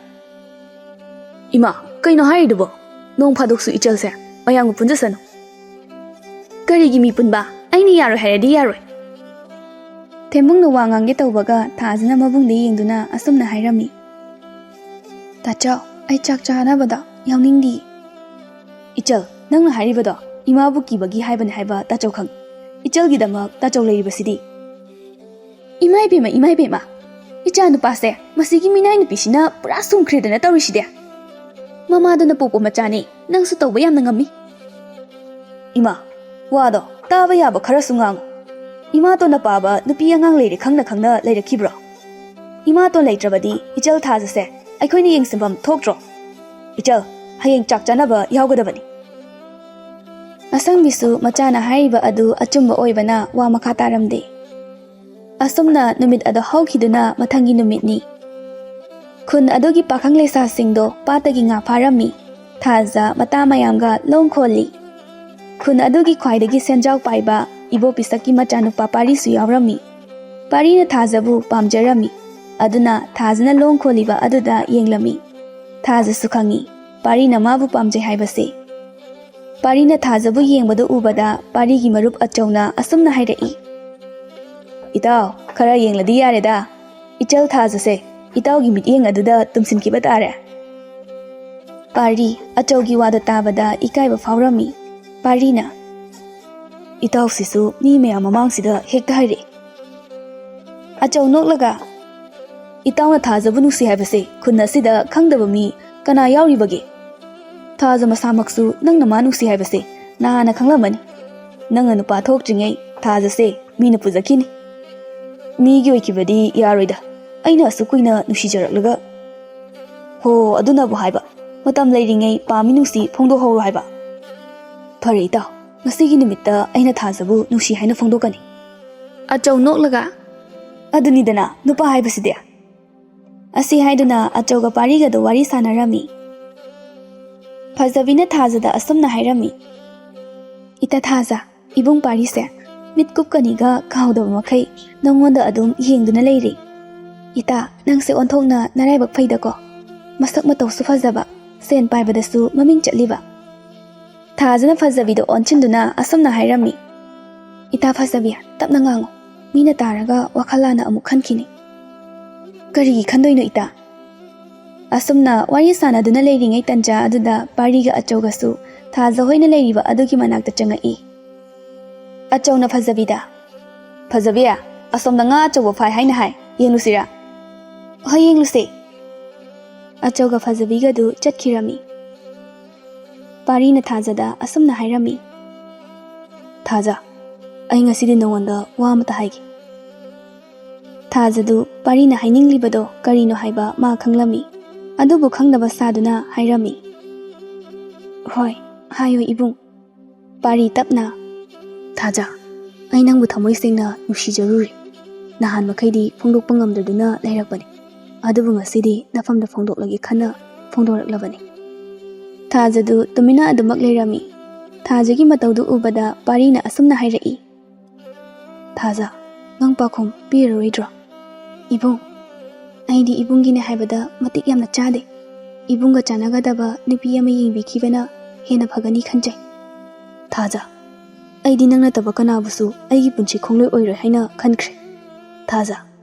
"ꯏꯃꯥ, ꯀꯩꯅꯣ ꯍꯥꯏꯔꯤꯗꯨꯕꯣ? ꯅꯣꯡ ꯐꯥꯗꯣꯛꯁꯨ ꯏꯆꯜꯁꯦ ꯃꯌꯥꯝꯒ ꯄꯨꯟꯖꯁꯅꯨ." "ꯀꯔꯤꯒꯤ ꯃꯤ ꯄꯨꯟꯕ? ꯑꯩꯅ ꯌꯥꯔꯣꯏ ꯍꯥꯏꯔꯗꯤ ꯌꯥꯔꯣꯏ." ꯊꯦꯝꯕꯨꯡꯅ ꯋꯥ ꯉꯥꯡꯒꯦ ꯇꯧꯕꯒ ꯊꯥꯖꯅ ꯃꯕꯨꯡꯗ ꯌꯦꯡꯗꯨꯅ ꯑꯁꯨꯝꯅ ꯍꯥꯏꯔꯝꯃꯤ, "ꯇꯥꯆꯧ, ꯑꯩ ꯆꯥꯛ ꯆꯥꯅꯕꯗ ꯌꯥꯎꯅꯤꯡꯗꯤꯌꯦ." "ꯏꯆꯜ, ꯅꯪꯅ ꯍꯥꯏꯔꯤꯕꯗꯣ ꯏꯃꯥꯕꯨ ꯀꯤꯕꯒꯤ ꯍꯥꯏꯕꯅꯤ ꯍꯥꯏꯕ ꯇꯥꯆꯧ ꯈꯪꯏ. ꯏꯆꯜꯒꯤꯗꯃꯛ ꯇꯥꯆꯧ ꯂꯩꯔꯤꯕꯁꯤꯗꯤ." "ꯏꯃꯥꯏꯕꯦꯝꯃ, ꯏꯃꯥꯏꯕꯦꯝꯃ! ꯏꯆꯥ ꯅꯨꯄꯥꯁꯦ ꯃꯁꯤꯒꯤ ꯃꯤꯅꯥꯏ ꯅꯨꯄꯤꯁꯤꯅ ꯄꯨꯔꯥ ꯁꯨꯝꯈ꯭ꯔꯦꯗꯅ ꯇꯧꯔꯤꯁꯤꯗꯤ꯫ ꯃꯃꯥꯗꯨꯅ ꯄꯣꯛꯄ ꯃꯆꯥꯅꯤ, ꯅꯪꯁꯨ ꯇꯧꯕ ꯌꯥꯝꯅ ꯉꯝꯃꯤ." "ꯏꯃꯥ, ꯋꯥꯗꯣ ꯇꯥꯕ ꯌꯥꯕ ꯈꯔꯁꯨ ꯉꯥꯡꯉꯨ. ꯏꯃꯥꯇꯣꯟꯅ ꯄꯥꯕ ꯅꯨꯄꯤ ꯑꯉꯥꯡ ꯂꯩꯔꯦ ꯈꯪꯅ ꯂꯩꯔꯛꯈꯤꯕ꯭ꯔꯣ? ꯏꯃꯥꯇꯣꯟ ꯂꯩꯇ꯭ꯔꯕꯗꯤ ꯏꯆꯜ ꯊꯥꯖꯁꯦ ꯑꯩꯈꯣꯏꯅ ꯌꯦꯡꯁꯤꯟꯐꯝ ꯊꯣꯛꯇ꯭ꯔꯣ? ꯏꯆꯜ, ꯍꯌꯦꯡ ꯆꯥꯛ ꯆꯥꯅꯕ ꯌꯥꯎꯒꯗꯕꯅꯤ." ꯑꯁꯪꯕꯤꯁꯨ ꯃꯆꯥꯅ ꯍꯥꯏꯔꯤꯕ ꯑꯗꯨ ꯑꯆꯨꯝꯕ ꯑꯣꯏꯕꯅ ꯋꯥ ꯃꯈꯥ ꯇꯥꯔꯝꯗꯦ꯫ ꯑꯁꯨꯝꯅ ꯅꯨꯃꯤꯠ ꯑꯗꯨ ꯍꯧꯈꯤꯗꯨꯅ ꯃꯊꯪꯒꯤ ꯅꯨꯃꯤꯠꯅꯤ꯫ ꯈꯨꯟ ꯑꯗꯨꯒꯤ ꯄꯥꯈꯪ ꯂꯩꯁꯥꯁꯤꯡꯗꯣ ꯄꯥꯠꯇꯒꯤ ꯉꯥ ꯐꯥꯔꯝꯃꯤ꯫ ꯊꯥꯖ ꯃꯇꯥ ꯃꯌꯥꯝꯒ ꯂꯣꯡ ꯈꯣꯜꯂꯤ꯫ ꯈꯨꯟ ꯑꯗꯨꯒꯤ ꯈ꯭ꯋꯥꯏꯗꯒꯤ ꯁꯦꯟꯖꯥꯎ ꯄꯥꯏꯕ ꯏꯕꯣꯄꯤꯁꯛꯀꯤ ꯃꯆꯥꯅꯨꯄꯥ ꯄꯥꯔꯤꯁꯨ ꯌꯥꯎꯔꯝꯃꯤ꯫ ꯄꯥꯔꯤꯅ ꯊꯥꯖꯕꯨ ꯄꯥꯝꯖꯔꯝꯃꯤ꯫ ꯑꯗꯨꯅ ꯊꯥꯖꯅ ꯂꯣꯡ ꯈꯣꯜꯂꯤꯕ ꯑꯗꯨꯗ ꯌꯦꯡꯂꯝꯃꯤ꯫ ꯊꯥꯖꯁꯨ ꯈꯪꯏ ꯄꯥꯔꯤꯅ ꯃꯥꯕꯨ ꯄꯥꯝꯖꯩ ꯍꯥꯏꯕꯁꯦ꯫ ꯄꯥꯔꯤꯅ ꯊꯥꯖꯕꯨ ꯌꯦꯡꯕꯗꯨ ꯎꯕꯗ ꯄꯥꯔꯤꯒꯤ ꯃꯔꯨꯞ ꯑꯆꯧꯅ ꯑꯁꯨꯝꯅ ꯍꯥꯏꯔꯛꯏ, "ꯏꯇꯥꯎ, ꯈꯔ ꯌꯦꯡꯂꯗꯤ ꯌꯥꯔꯦꯗ. ꯏꯆꯜ ꯊꯥꯖꯁꯦ ꯏꯇꯥꯎꯒꯤ ꯃꯤꯠꯌꯦꯡ ꯑꯗꯨꯗ ꯇꯨꯝꯁꯤꯟꯈꯤꯕ ꯇꯥꯔꯦ." ꯄꯥꯔꯤ ꯑꯆꯧꯒꯤ ꯋꯥꯗꯨ ꯇꯥꯕꯗ ꯏꯀꯥꯏꯕ ꯐꯥꯎꯔꯝꯃꯤ꯫ ꯄꯥꯔꯤꯅ, "ꯏꯇꯥꯎꯁꯤꯁꯨ ꯃꯤ ꯃꯌꯥꯝ ꯃꯃꯥꯡꯁꯤꯗ ꯍꯦꯛꯇ ꯍꯥꯏꯔꯛꯏ." ꯑꯆꯧ ꯅꯣꯛꯂꯒ, "ꯏꯇꯥꯎꯅ ꯊꯥꯖꯕꯨ ꯅꯨꯡꯁꯤ ꯍꯥꯏꯕꯁꯦ ꯈꯨꯟ ꯑꯁꯤꯗ ꯈꯪꯗꯕ ꯃꯤ ꯀꯅꯥ ꯌꯥꯎꯔꯤꯕꯒꯦ? ꯊꯥꯖ ꯃꯁꯥꯃꯛꯁꯨ ꯅꯪꯅ ꯃꯥ ꯅꯨꯡꯁꯤ ꯍꯥꯏꯕꯁꯦ ꯅꯍꯥꯟꯅ ꯈꯪꯂꯝꯃꯅꯤ. ꯅꯪꯅ ꯅꯨꯄꯥ ꯊꯣꯛꯇ꯭ꯔꯤꯉꯩ ꯊꯥꯖꯁꯦ ꯃꯤꯅ ꯄꯨꯖꯈꯤꯅꯤ. ꯃꯤꯒꯤ ꯑꯣꯏꯈꯤꯕꯗꯤ ꯌꯥꯔꯣꯏꯗ. ꯑꯩꯅ ꯑꯁꯨꯛ ꯀꯨꯏꯅ ꯅꯨꯡꯁꯤꯖꯔꯛꯂꯒ." "ꯍꯣ, ꯑꯗꯨꯅꯕꯨ ꯍꯥꯏꯕ ꯃꯇꯝ ꯂꯩꯔꯤꯉꯩ ꯄꯥꯝꯃꯤ ꯅꯨꯡꯁꯤ ꯐꯣꯡꯗꯣꯛꯍꯧꯔꯣ ꯍꯥꯏꯕ." "ꯐꯔꯦ ꯏꯇꯥꯎ, ꯉꯁꯤꯒꯤ ꯅꯨꯃꯤꯠꯇ ꯑꯩꯅ ꯊꯥꯖꯕꯨ ꯅꯨꯡꯁꯤ ꯍꯥꯏꯅ ꯐꯣꯡꯗꯣꯛꯀꯅꯤ." ꯑꯆꯧ ꯅꯣꯛꯂꯒ, "ꯑꯗꯨꯅꯤꯗꯅ ꯅꯨꯄꯥ ꯍꯥꯏꯕꯁꯤꯗꯤ." ꯑꯁꯤ ꯍꯥꯏꯗꯨꯅ ꯑꯆꯧꯒ ꯄꯥꯔꯤꯒꯗꯣ ꯋꯥꯔꯤ ꯁꯥꯟꯅꯔꯝꯃꯤ꯫ ꯐꯖꯕꯤꯅ ꯊꯥꯖꯗ ꯑꯁꯨꯝꯅ ꯍꯥꯏꯔꯝꯃꯤ, "ꯏꯇꯥ ꯊꯥꯖ, ꯏꯕꯨꯡ ꯄꯥꯔꯤꯁꯦ ꯃꯤꯠ ꯀꯨꯞꯀꯅꯤꯒ ꯀꯥꯎꯗꯕ ꯃꯈꯩ ꯅꯪꯉꯣꯟꯗ ꯑꯗꯨꯝ ꯌꯦꯡꯗꯨꯅ ꯂꯩꯔꯤ꯫ ꯏꯇꯥ, ꯅꯪꯁꯦ ꯑꯣꯟꯊꯣꯛꯅ ꯅꯔꯥꯏꯕꯛ ꯐꯩꯗꯀꯣ. ꯃꯁꯛ ꯃꯇꯧꯁꯨ ꯐꯖꯕ, ꯁꯦꯟ パꯏꯕꯗꯁꯨ ꯃꯃꯤꯡ ꯆꯠꯂꯤꯕ." ꯊꯥꯖꯅ ꯐꯖꯕꯤꯗꯣ ꯑꯣꯟꯁꯤꯟꯗꯨꯅ ꯑꯁꯨꯝꯅ ꯍꯥꯏꯔꯝꯃꯤ, "ꯏꯇꯥ ꯐꯖꯕꯤ, ꯇꯞꯅ ꯉꯥꯡꯉꯨ. ꯃꯤꯅ ꯇꯥꯔꯒ ꯋꯥꯈꯜ ꯂꯥꯟꯅ ꯑꯃꯨꯛ ꯈꯟꯈꯤꯅꯤ." "ꯀꯔꯤꯒꯤ ꯈꯟꯗꯣꯏꯅꯣ ꯏꯇꯥ?" ꯑꯁꯨꯝꯅ ꯋꯥꯔꯤ ꯁꯥꯟꯅꯗꯨꯅ ꯂꯩꯔꯤꯉꯩ ꯇꯟꯖꯥ ꯑꯗꯨꯗ ꯄꯥꯔꯤꯒ ꯑꯆꯧꯒꯁꯨ ꯊꯥꯖ ꯍꯣꯏꯅ ꯂꯩꯔꯤꯕ ꯑꯗꯨꯒꯤ ꯃꯅꯥꯛꯇ ꯆꯪꯉꯛꯏ꯫ ꯑꯆꯧꯅ ꯐꯖꯕꯤꯗ, "ꯐꯖꯕꯤ, ꯑꯁꯣꯝꯗ ꯉꯥ ꯑꯆꯧꯕ ꯐꯥꯏ ꯍꯥꯏꯅ ꯍꯥꯏ. ꯌꯦꯡꯂꯨꯁꯤꯔꯥ?" "ꯍꯣꯏ, ꯌꯦꯡꯂꯨꯁꯦ." ꯑꯆꯧꯒ ꯐꯖꯕꯤꯒꯗꯨ ꯆꯠꯈꯤꯔꯝꯃꯤ꯫ ꯄꯥꯔꯤꯅ ꯊꯥꯖꯗ ꯑꯁꯨꯝꯅ ꯍꯥꯏꯔꯝꯃꯤ, "ꯊꯥꯖ, ꯑꯩ ꯉꯁꯤꯗꯤ ꯅꯉꯣꯟꯗ ꯋꯥ ꯑꯃꯇ ꯍꯥꯏꯒꯦ. ꯊꯥꯖꯗꯨ ꯄꯥꯔꯤꯅ ꯍꯥꯏꯅꯤꯡꯂꯤꯕꯗꯣ ꯀꯔꯤꯅꯣ ꯍꯥꯏꯕ ꯃꯥ ꯈꯪꯂꯝꯃꯤ. ꯑꯗꯨꯕꯨ ꯈꯪꯗꯕ ꯁꯥꯗꯨꯅ ꯍꯥꯏꯔꯝꯃꯤ. ꯍꯣꯏ, ꯍꯥꯏꯌꯣ ꯏꯕꯨꯡ. ꯄꯥꯔꯤ ꯇꯞꯅ, ꯊꯥꯖ, ꯑꯩ ꯅꯪꯕꯨ ꯊꯃꯣꯏ ꯁꯦꯡꯅ ꯅꯨꯡꯁꯤꯖꯔꯨꯔꯦ. ꯅꯍꯥꯟ ꯃꯈꯩꯗꯤ ꯐꯣꯡꯗꯣꯛꯄ ꯉꯝꯗꯗꯨꯅ ꯂꯩꯔꯛꯄꯅꯤ. ꯑꯗꯨꯕꯨ ꯉꯁꯤꯗꯤ ꯅꯐꯝꯗ ꯐꯣꯡꯗꯣꯛꯂꯒꯦ ꯈꯟꯅ ꯐꯣꯡꯗꯣꯔꯛꯂꯕꯅꯤ. ꯊꯥꯖꯗꯨ ꯇꯨꯃꯤꯟꯅ ꯑꯗꯨꯃꯛ ꯂꯩꯔꯝꯃꯤ. ꯊꯥꯖꯒꯤ ꯃꯇꯧꯗꯨ ꯎꯕꯗ ꯄꯥꯔꯤꯅ ꯑꯁꯨꯝꯅ ꯍꯥꯏꯔꯛꯏ. ꯊꯥꯖ, ꯅꯪ ꯄꯥꯈꯨꯝ ꯄꯤꯔꯔꯣꯏꯗ꯭ꯔꯣ? ꯏꯕꯨꯡ, ꯑꯩꯗꯤ ꯏꯕꯨꯡꯒꯤꯅꯦ ꯍꯥꯏꯕꯗ ꯃꯇꯤꯛ ꯌꯥꯝꯅ ꯆꯥꯗꯦ. ꯏꯕꯨꯡꯒ ꯆꯥꯟꯅꯒꯗꯕ ꯅꯨꯄꯤ ꯑꯃ ꯌꯦꯡꯕꯤꯈꯤꯕꯅ ꯍꯦꯟꯅ ꯐꯒꯅꯤ ꯈꯟꯖꯩ. ꯊꯥꯖ, ꯑꯩꯗꯤ ꯅꯪ ꯅꯠꯇꯕ ꯀꯅꯥꯕꯨꯁꯨ ꯑꯩꯒꯤ ꯄꯨꯟꯁꯤ ꯈꯣꯡꯂꯣꯏ ꯑꯣꯏꯔꯣꯏ ꯍꯥꯏꯅ ꯈꯟꯈ꯭ꯔꯦ. ꯊꯥꯖ,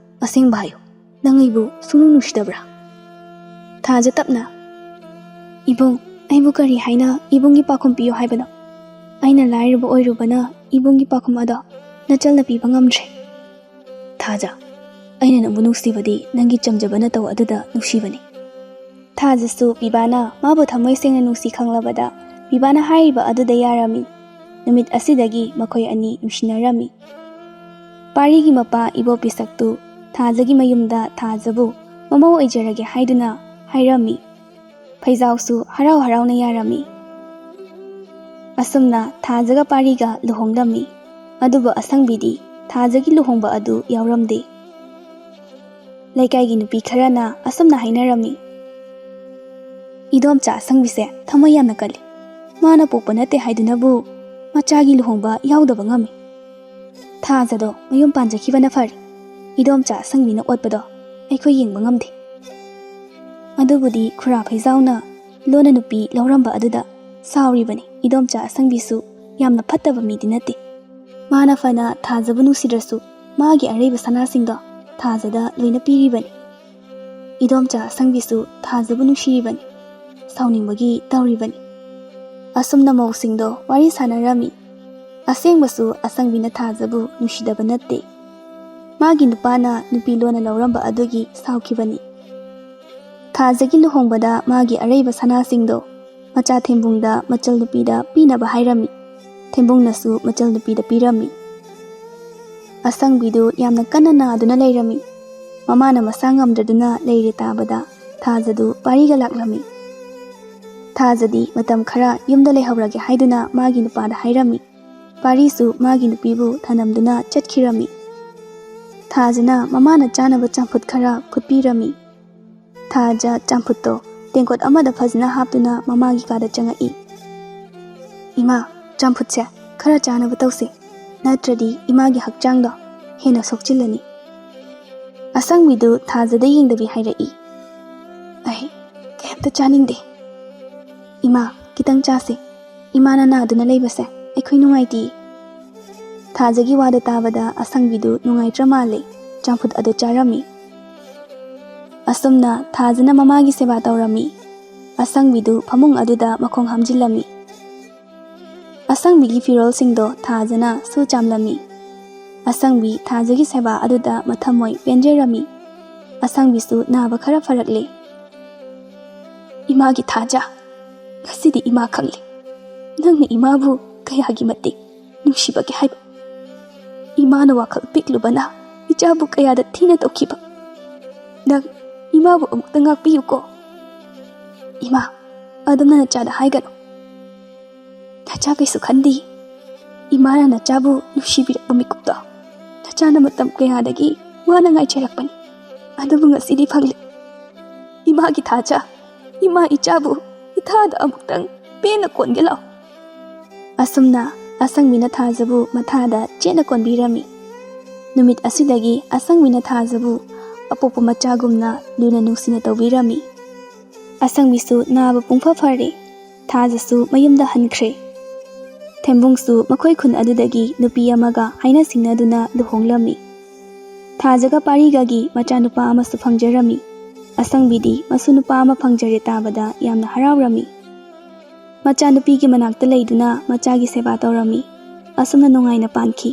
ꯑꯁꯦꯡꯕ ꯍꯥꯏꯌꯨ, ꯅꯪ ꯑꯩꯕꯨ ꯁꯨꯡꯅꯨꯡ ꯅꯨꯡꯁꯤꯗꯕ꯭ꯔꯥ? ꯊꯥꯖ ꯇꯞꯅ, ꯏꯕꯨꯡ, ꯑꯩꯕꯨ ꯀꯔꯤ ꯍꯥꯏꯅ ꯏꯕꯨꯡꯒꯤ ꯄꯥꯈꯨꯝ ꯄꯤꯌꯨ ꯍꯥꯏꯕꯅꯣ? ꯑꯩꯅ ꯂꯥꯏꯔꯕ ꯑꯣꯏꯔꯨꯕꯅ ꯏꯕꯨꯡꯒꯤ ꯄꯥꯈꯨꯝ ꯑꯗꯣ ꯅꯆꯜꯅ ꯄꯤꯕ ꯉꯝꯗ꯭ꯔꯦ. ꯊꯥꯖ, ꯑꯩꯅ ꯅꯪꯕꯨ ꯅꯨꯡꯁꯤꯕꯗꯤ ꯅꯪꯒꯤ ꯆꯝꯖꯕ ꯅꯇꯧ ꯑꯗꯨꯗ ꯅꯨꯡꯁꯤꯕꯅꯤ. ꯊꯥꯖꯁꯨ ꯄꯤꯕꯥꯅ ꯃꯥꯕꯨ ꯊꯃꯣꯏ ꯁꯦꯡꯅ ꯅꯨꯡꯁꯤ ꯈꯪꯂꯕꯗ ꯄꯤꯕꯥꯅ ꯍꯥꯏꯔꯤꯕ ꯑꯗꯨꯗ ꯌꯥꯔꯝꯃꯤ. ꯅꯨꯃꯤꯠ ꯑꯁꯤꯗꯒꯤ ꯃꯈꯣꯏ ꯑꯅꯤ ꯅꯨꯡꯁꯤꯅꯔꯝꯃꯤ. ꯄꯥꯔꯤꯒꯤ ꯃꯄꯥ ꯏꯕꯣ ꯄꯤꯁꯛꯇꯨ ꯊꯥꯖꯒꯤ ꯃꯌꯨꯝꯗ ꯊꯥꯖꯕꯨ ꯃꯃꯧ ꯑꯣꯏꯖꯔꯒꯦ ꯍꯥꯏꯗꯨꯅ ꯍꯥꯏꯔꯝꯃꯤ. ꯐꯩꯖꯥꯎꯁꯨ ꯍꯔꯥꯎ ꯍꯔꯥꯎꯅ ꯌꯥꯔꯝꯃꯤ. ꯑꯁꯨꯝꯅ ꯊꯥꯖꯒ ꯄꯥꯔꯤꯒ ꯂꯨꯍꯣꯡꯂꯝꯃꯤ. ꯑꯗꯨꯕꯨ ꯑꯁꯪꯕꯤꯗꯤ ꯊꯥꯖꯒꯤ ꯂꯨꯍꯣꯡꯕ ꯑꯗꯨ ꯌꯥꯎꯔꯝꯗꯦ. ꯂꯩꯀꯥꯏꯒꯤ ꯅꯨꯄꯤ ꯈꯔꯅ ꯑꯁꯨꯝꯅ ꯍꯥꯏꯅꯔꯝꯃꯤ. ꯏꯗꯣꯝꯆꯥ ꯑꯁꯪꯕꯤꯁꯦ ꯊꯃꯣꯏ ꯌꯥꯝꯅ ꯀꯜꯂꯤ. ꯃꯥꯅ ꯄꯣꯛꯄ ꯅꯠꯇꯦ ꯍꯥꯏꯗꯨꯅꯕꯨ ꯃꯆꯥꯒꯤ ꯂꯨꯍꯣꯡꯕ ꯌꯥꯎꯗꯕ ꯉꯝꯃꯤ. ꯊꯥꯖꯗꯣ ꯃꯌꯨꯝ ꯄꯥꯟꯖꯈꯤꯕꯅ ꯐꯔꯤ. ꯏꯗꯣꯝꯆꯥ ꯑꯁꯪꯕꯤꯅ ꯑꯣꯠꯄꯗꯣ ꯑꯩꯈꯣꯏ ꯌꯦꯡꯕ ꯉꯝꯗꯦ. ꯑꯗꯨꯕꯨꯗꯤ ꯈꯨꯔꯥ ꯐꯩꯖꯥꯎꯅ ꯂꯣꯟꯅ ꯅꯨꯄꯤ ꯂꯧꯔꯝꯕ ꯑꯗꯨꯗ ꯁꯥꯎꯔꯤꯕꯅꯤ. ꯏꯗꯣꯝꯆꯥ ꯑꯁꯪꯕꯤꯁꯨ ꯌꯥꯝꯅ ꯐꯠꯇꯕ ꯃꯤꯗꯤ ꯅꯠꯇꯦ. ꯃꯥꯅ ꯐꯅ ꯊꯥꯖꯕꯨ ꯅꯨꯡꯁꯤꯗ꯭ꯔꯁꯨ ꯃꯥꯒꯤ ꯑꯔꯩꯕ ꯁꯅꯥꯁꯤꯡꯗꯣ ꯊꯥꯖꯗ ꯂꯣꯏꯅ ꯄꯤꯔꯤꯕꯅꯤ. ꯏꯗꯣꯝꯆꯥ ꯑꯁꯪꯕꯤꯁꯨ ꯊꯥꯖꯕꯨ ꯅꯨꯡꯁꯤꯔꯤꯕꯅꯤ. ꯁꯥꯎꯅꯤꯡꯕꯒꯤ ꯇꯧꯔꯤꯕꯅꯤ. ꯑꯁꯨꯝꯅ ꯃꯧꯁꯤꯡꯗꯣ ꯋꯥꯔꯤ ꯁꯥꯟꯅꯔꯝꯃꯤ. ꯑꯁꯦꯡꯕꯁꯨ ꯑꯁꯪꯕꯤꯅ ꯊꯥꯖꯕꯨ ꯅꯨꯡꯁꯤꯗꯕ ꯅꯠꯇꯦ. ꯃꯥꯒꯤ ꯅꯨꯄꯥꯅ ꯅꯨꯄꯤ ꯂꯣꯟꯅ ꯂꯧꯔꯝꯕ ꯑꯗꯨꯒꯤ ꯁꯥꯎꯈꯤꯕꯅꯤ. ꯊꯥꯖꯒꯤ ꯂꯨꯍꯣꯡꯕꯗ ꯃꯥꯒꯤ ꯑꯔꯩꯕ ꯁꯅꯥꯁꯤꯡꯗꯣ ꯃꯆꯥ ꯊꯦꯝꯕꯨꯡꯗ ꯃꯆꯜ ꯅꯨꯄꯤꯗ ꯄꯤꯅꯕ ꯍꯥꯏꯔꯝꯃꯤ. ꯊꯦꯝꯕꯨꯡꯅꯁꯨ ꯃꯆꯜ ꯅꯨꯄꯤꯗ ꯄꯤꯔꯝꯃꯤ. ꯑꯁꯪꯕꯤꯗꯨ ꯌꯥꯝꯅ ꯀꯟꯅ ナꯗꯨꯅ ꯂꯩꯔꯝꯃꯤ. ꯃꯃꯥꯅ ꯃꯁꯥ ꯉꯝꯗ꯭ꯔꯗꯨꯅ ꯂꯩꯔꯦ ꯇꯥꯕꯗ ꯊꯥꯖꯗꯨ ꯄꯥꯔꯤꯒ ꯂꯥꯛꯂꯝꯃꯤ. ꯊꯥꯖꯗꯤ ꯃꯇꯝ ꯈꯔ ꯌꯨꯝꯗ ꯂꯩꯍꯧꯔꯒꯦ ꯍꯥꯏꯗꯨꯅ ꯃꯥꯒꯤ ꯅꯨꯄꯥꯗ ꯍꯥꯏꯔꯝꯃꯤ. ꯄꯥꯔꯤꯁꯨ ꯃꯥꯒꯤ ꯅꯨꯄꯤꯕꯨ ꯊꯅꯝꯗꯨꯅ ꯆꯠꯈꯤꯔꯝꯃꯤ. ꯊꯥꯖꯅ ꯃꯃꯥꯅ ꯆꯥꯅꯕ ꯆꯝꯐꯨꯠ ꯈꯔ ꯐꯨꯠꯄꯤꯔꯝꯃꯤ. ꯊꯥꯖ ꯆꯝꯐꯨꯠꯇꯣ ꯇꯦꯡꯀꯣꯠ ꯑꯃꯗ ꯐꯖꯅ ꯍꯥꯞꯇꯨꯅ ꯃꯃꯥꯒꯤ ꯀꯥꯗ ꯆꯪꯉꯛꯏ. ꯏꯃꯥ, ꯆꯝꯐꯨꯠꯁꯦ ꯈꯔ ꯆꯥꯅꯕ ꯇꯧꯁꯤ. ꯅꯠꯇ꯭ꯔꯗꯤ ꯏꯃꯥꯒꯤ ꯍꯛꯆꯥꯡꯗꯣ ꯍꯦꯟꯅ ꯁꯣꯛꯆꯤꯜꯂꯅꯤ. ꯑꯁꯪꯕꯤꯗꯨ ꯊꯥꯖꯗ ꯌꯦꯡꯗꯕꯤ ꯍꯥꯏꯔꯛꯏ. ꯑꯩ ꯀꯩꯝꯇ ꯆꯥꯅꯤꯡꯗꯦ. ꯏꯃꯥ, ꯈꯤꯇꯪ ꯆꯥꯁꯤ. ꯏꯃꯥꯅ ꯅꯥꯗꯨꯅ ꯂꯩꯕꯁꯦ ꯑꯩꯈꯣꯏ ꯅꯨꯡꯉꯥꯏꯇꯦ. ꯊꯥꯖꯒꯤ ꯋꯥꯗꯨ ꯇꯥꯕꯗ ꯑꯁꯪꯕꯤꯗꯨ ꯅꯨꯡꯉꯥꯏꯇ꯭ꯔ ꯃꯥꯜꯂꯦ. ꯆꯝꯐꯨꯠ ꯑꯗꯨ ꯆꯥꯔꯝꯃꯤ. ꯑꯁꯨꯝꯅ ꯊꯥꯖꯅ ꯃꯃꯥꯒꯤ ꯁꯦꯕꯥ ꯇꯧꯔꯝꯃꯤ. ꯑꯁꯪꯕꯤꯗꯨ ꯐꯃꯨꯡ ꯑꯗꯨꯗ ꯃꯈꯣꯡ ꯍꯥꯝꯖꯤꯜꯂꯝꯃꯤ. ꯑꯁꯪꯕꯤꯒꯤ ꯐꯤꯔꯣꯜꯁꯤꯡꯗꯣ ꯊꯥꯖꯅ ꯁꯨ ꯆꯥꯝꯂꯝꯃꯤ. ꯑꯁꯪꯕꯤ ꯊꯥꯖꯒꯤ ꯁꯦꯕꯥ ꯑꯗꯨꯗ ꯃꯊꯃꯣꯏ ꯄꯦꯟꯖꯔꯝꯃꯤ. ꯑꯁꯪꯕꯤꯁꯨ ꯅꯥꯕ ꯈꯔ ꯐꯔꯛꯂꯦ. ꯏꯃꯥꯒꯤ ꯊꯥꯖ, ꯉꯁꯤꯗꯤ ꯏꯃꯥ ꯈꯪꯂꯦ. ꯅꯪꯅ ꯏꯃꯥꯕꯨ ꯀꯌꯥꯒꯤ ꯃꯇꯤꯛ ꯅꯨꯡꯁꯤꯕꯒꯦ ꯍꯥꯏꯕ. ꯏꯃꯥꯅ ꯋꯥꯈꯜ ꯄꯤꯛꯂꯨꯕꯅ ꯏꯆꯥꯕꯨ ꯀꯌꯥꯗ ꯊꯤꯅ ꯇꯧꯈꯤꯕ. ꯅꯪ ꯏꯃꯥꯕꯨ ꯑꯃꯨꯛꯇ ꯉꯥꯛꯄꯤꯌꯨꯀꯣ. ꯏꯃꯥ, ꯑꯗꯨꯝꯅ ꯅꯆꯥꯗ ꯍꯥꯏꯒꯅꯨ. ꯅꯆꯥ ꯀꯩꯁꯨ ꯈꯟꯗꯦ. ꯏꯃꯥꯅ ꯅꯆꯥꯕꯨ ꯅꯨꯡꯁꯤꯕꯤꯔꯛꯄ ಮಿಕುꯞꯇꯣ ꯅꯆꯥꯅ ꯃꯇꯝ ꯀꯌꯥꯗꯒꯤ ꯋꯥꯅ ꯉꯥꯏꯖꯔꯛꯄꯅꯤ. ꯑꯗꯨꯕꯨ ꯉꯁꯤꯗꯤ ꯐꯪꯂꯦ. ꯏꯃꯥꯒꯤ ꯊꯥꯖ, ꯏꯃꯥ ꯏꯆꯥꯕు ꯏꯊꯥꯗ ꯑꯃꯨꯛꯇꯪ ꯄꯦꯟꯅ ꯀꯣꯟꯒꯦ ꯂꯥꯎ. ꯑꯁꯨꯝꯅ ꯑꯁꯪꯕꯤꯅ ꯊꯥꯖꯕꯨ ꯃꯊꯥꯗ ꯆꯦꯠꯅ ꯀꯣꯟꯕꯤꯔꯝꯃꯤ. ꯅꯨꯃꯤꯠ ꯑꯁꯤꯗꯒꯤ ꯑꯁꯪꯕꯤꯅ ꯊꯥꯖꯕꯨ ꯑꯄꯣꯛꯄ ꯃꯆꯥꯒꯨꯝꯅ ꯂꯨꯅ ꯅꯨꯡꯁꯤꯅ ꯇꯧꯕꯤꯔꯝꯃꯤ. ꯑꯁꯪꯕꯤꯁꯨ ꯅꯥꯕ ꯄꯨꯡꯐ ꯐꯔꯦ. ꯊꯥꯖꯁꯨ ꯃꯌꯨꯝꯗ ꯍꯟꯈ꯭ꯔꯦ. ꯊꯦꯝꯕꯨꯡꯁꯨ ꯃꯈꯣꯏ ꯈꯨꯟ ꯑꯗꯨꯗꯒꯤ ꯅꯨꯄꯤ ꯑꯃꯒ ꯍꯥꯏꯅ ꯁꯤꯡꯅꯗꯨꯅ ꯂꯨꯍꯣꯡꯂꯝꯃꯤ. ꯊꯥꯖꯒ ꯄꯥꯔꯤꯒꯒꯤ ꯃꯆꯥꯅꯨꯄꯥ ꯑꯃꯁꯨ ꯐꯪꯖꯔꯝꯃꯤ. ꯑꯁꯪꯕꯤꯗꯤ ꯃꯁꯨ ꯅꯨꯄꯥ ꯑꯃ ꯐꯪꯖꯔꯦ ꯇꯥꯕꯗ ꯌꯥꯝꯅ ꯍꯔꯥꯎꯔꯝꯃꯤ. ꯃꯆꯥꯅꯨꯄꯤꯒꯤ ꯃꯅꯥꯛꯇ ꯂꯩꯗꯨꯅ ꯃꯆꯥꯒꯤ ꯁꯦꯕꯥ ꯇꯧꯔꯝꯃꯤ. ꯑꯁꯨꯝꯅ ꯅꯨꯡꯉꯥꯏꯅ ꯄꯥꯟꯈꯤ꯫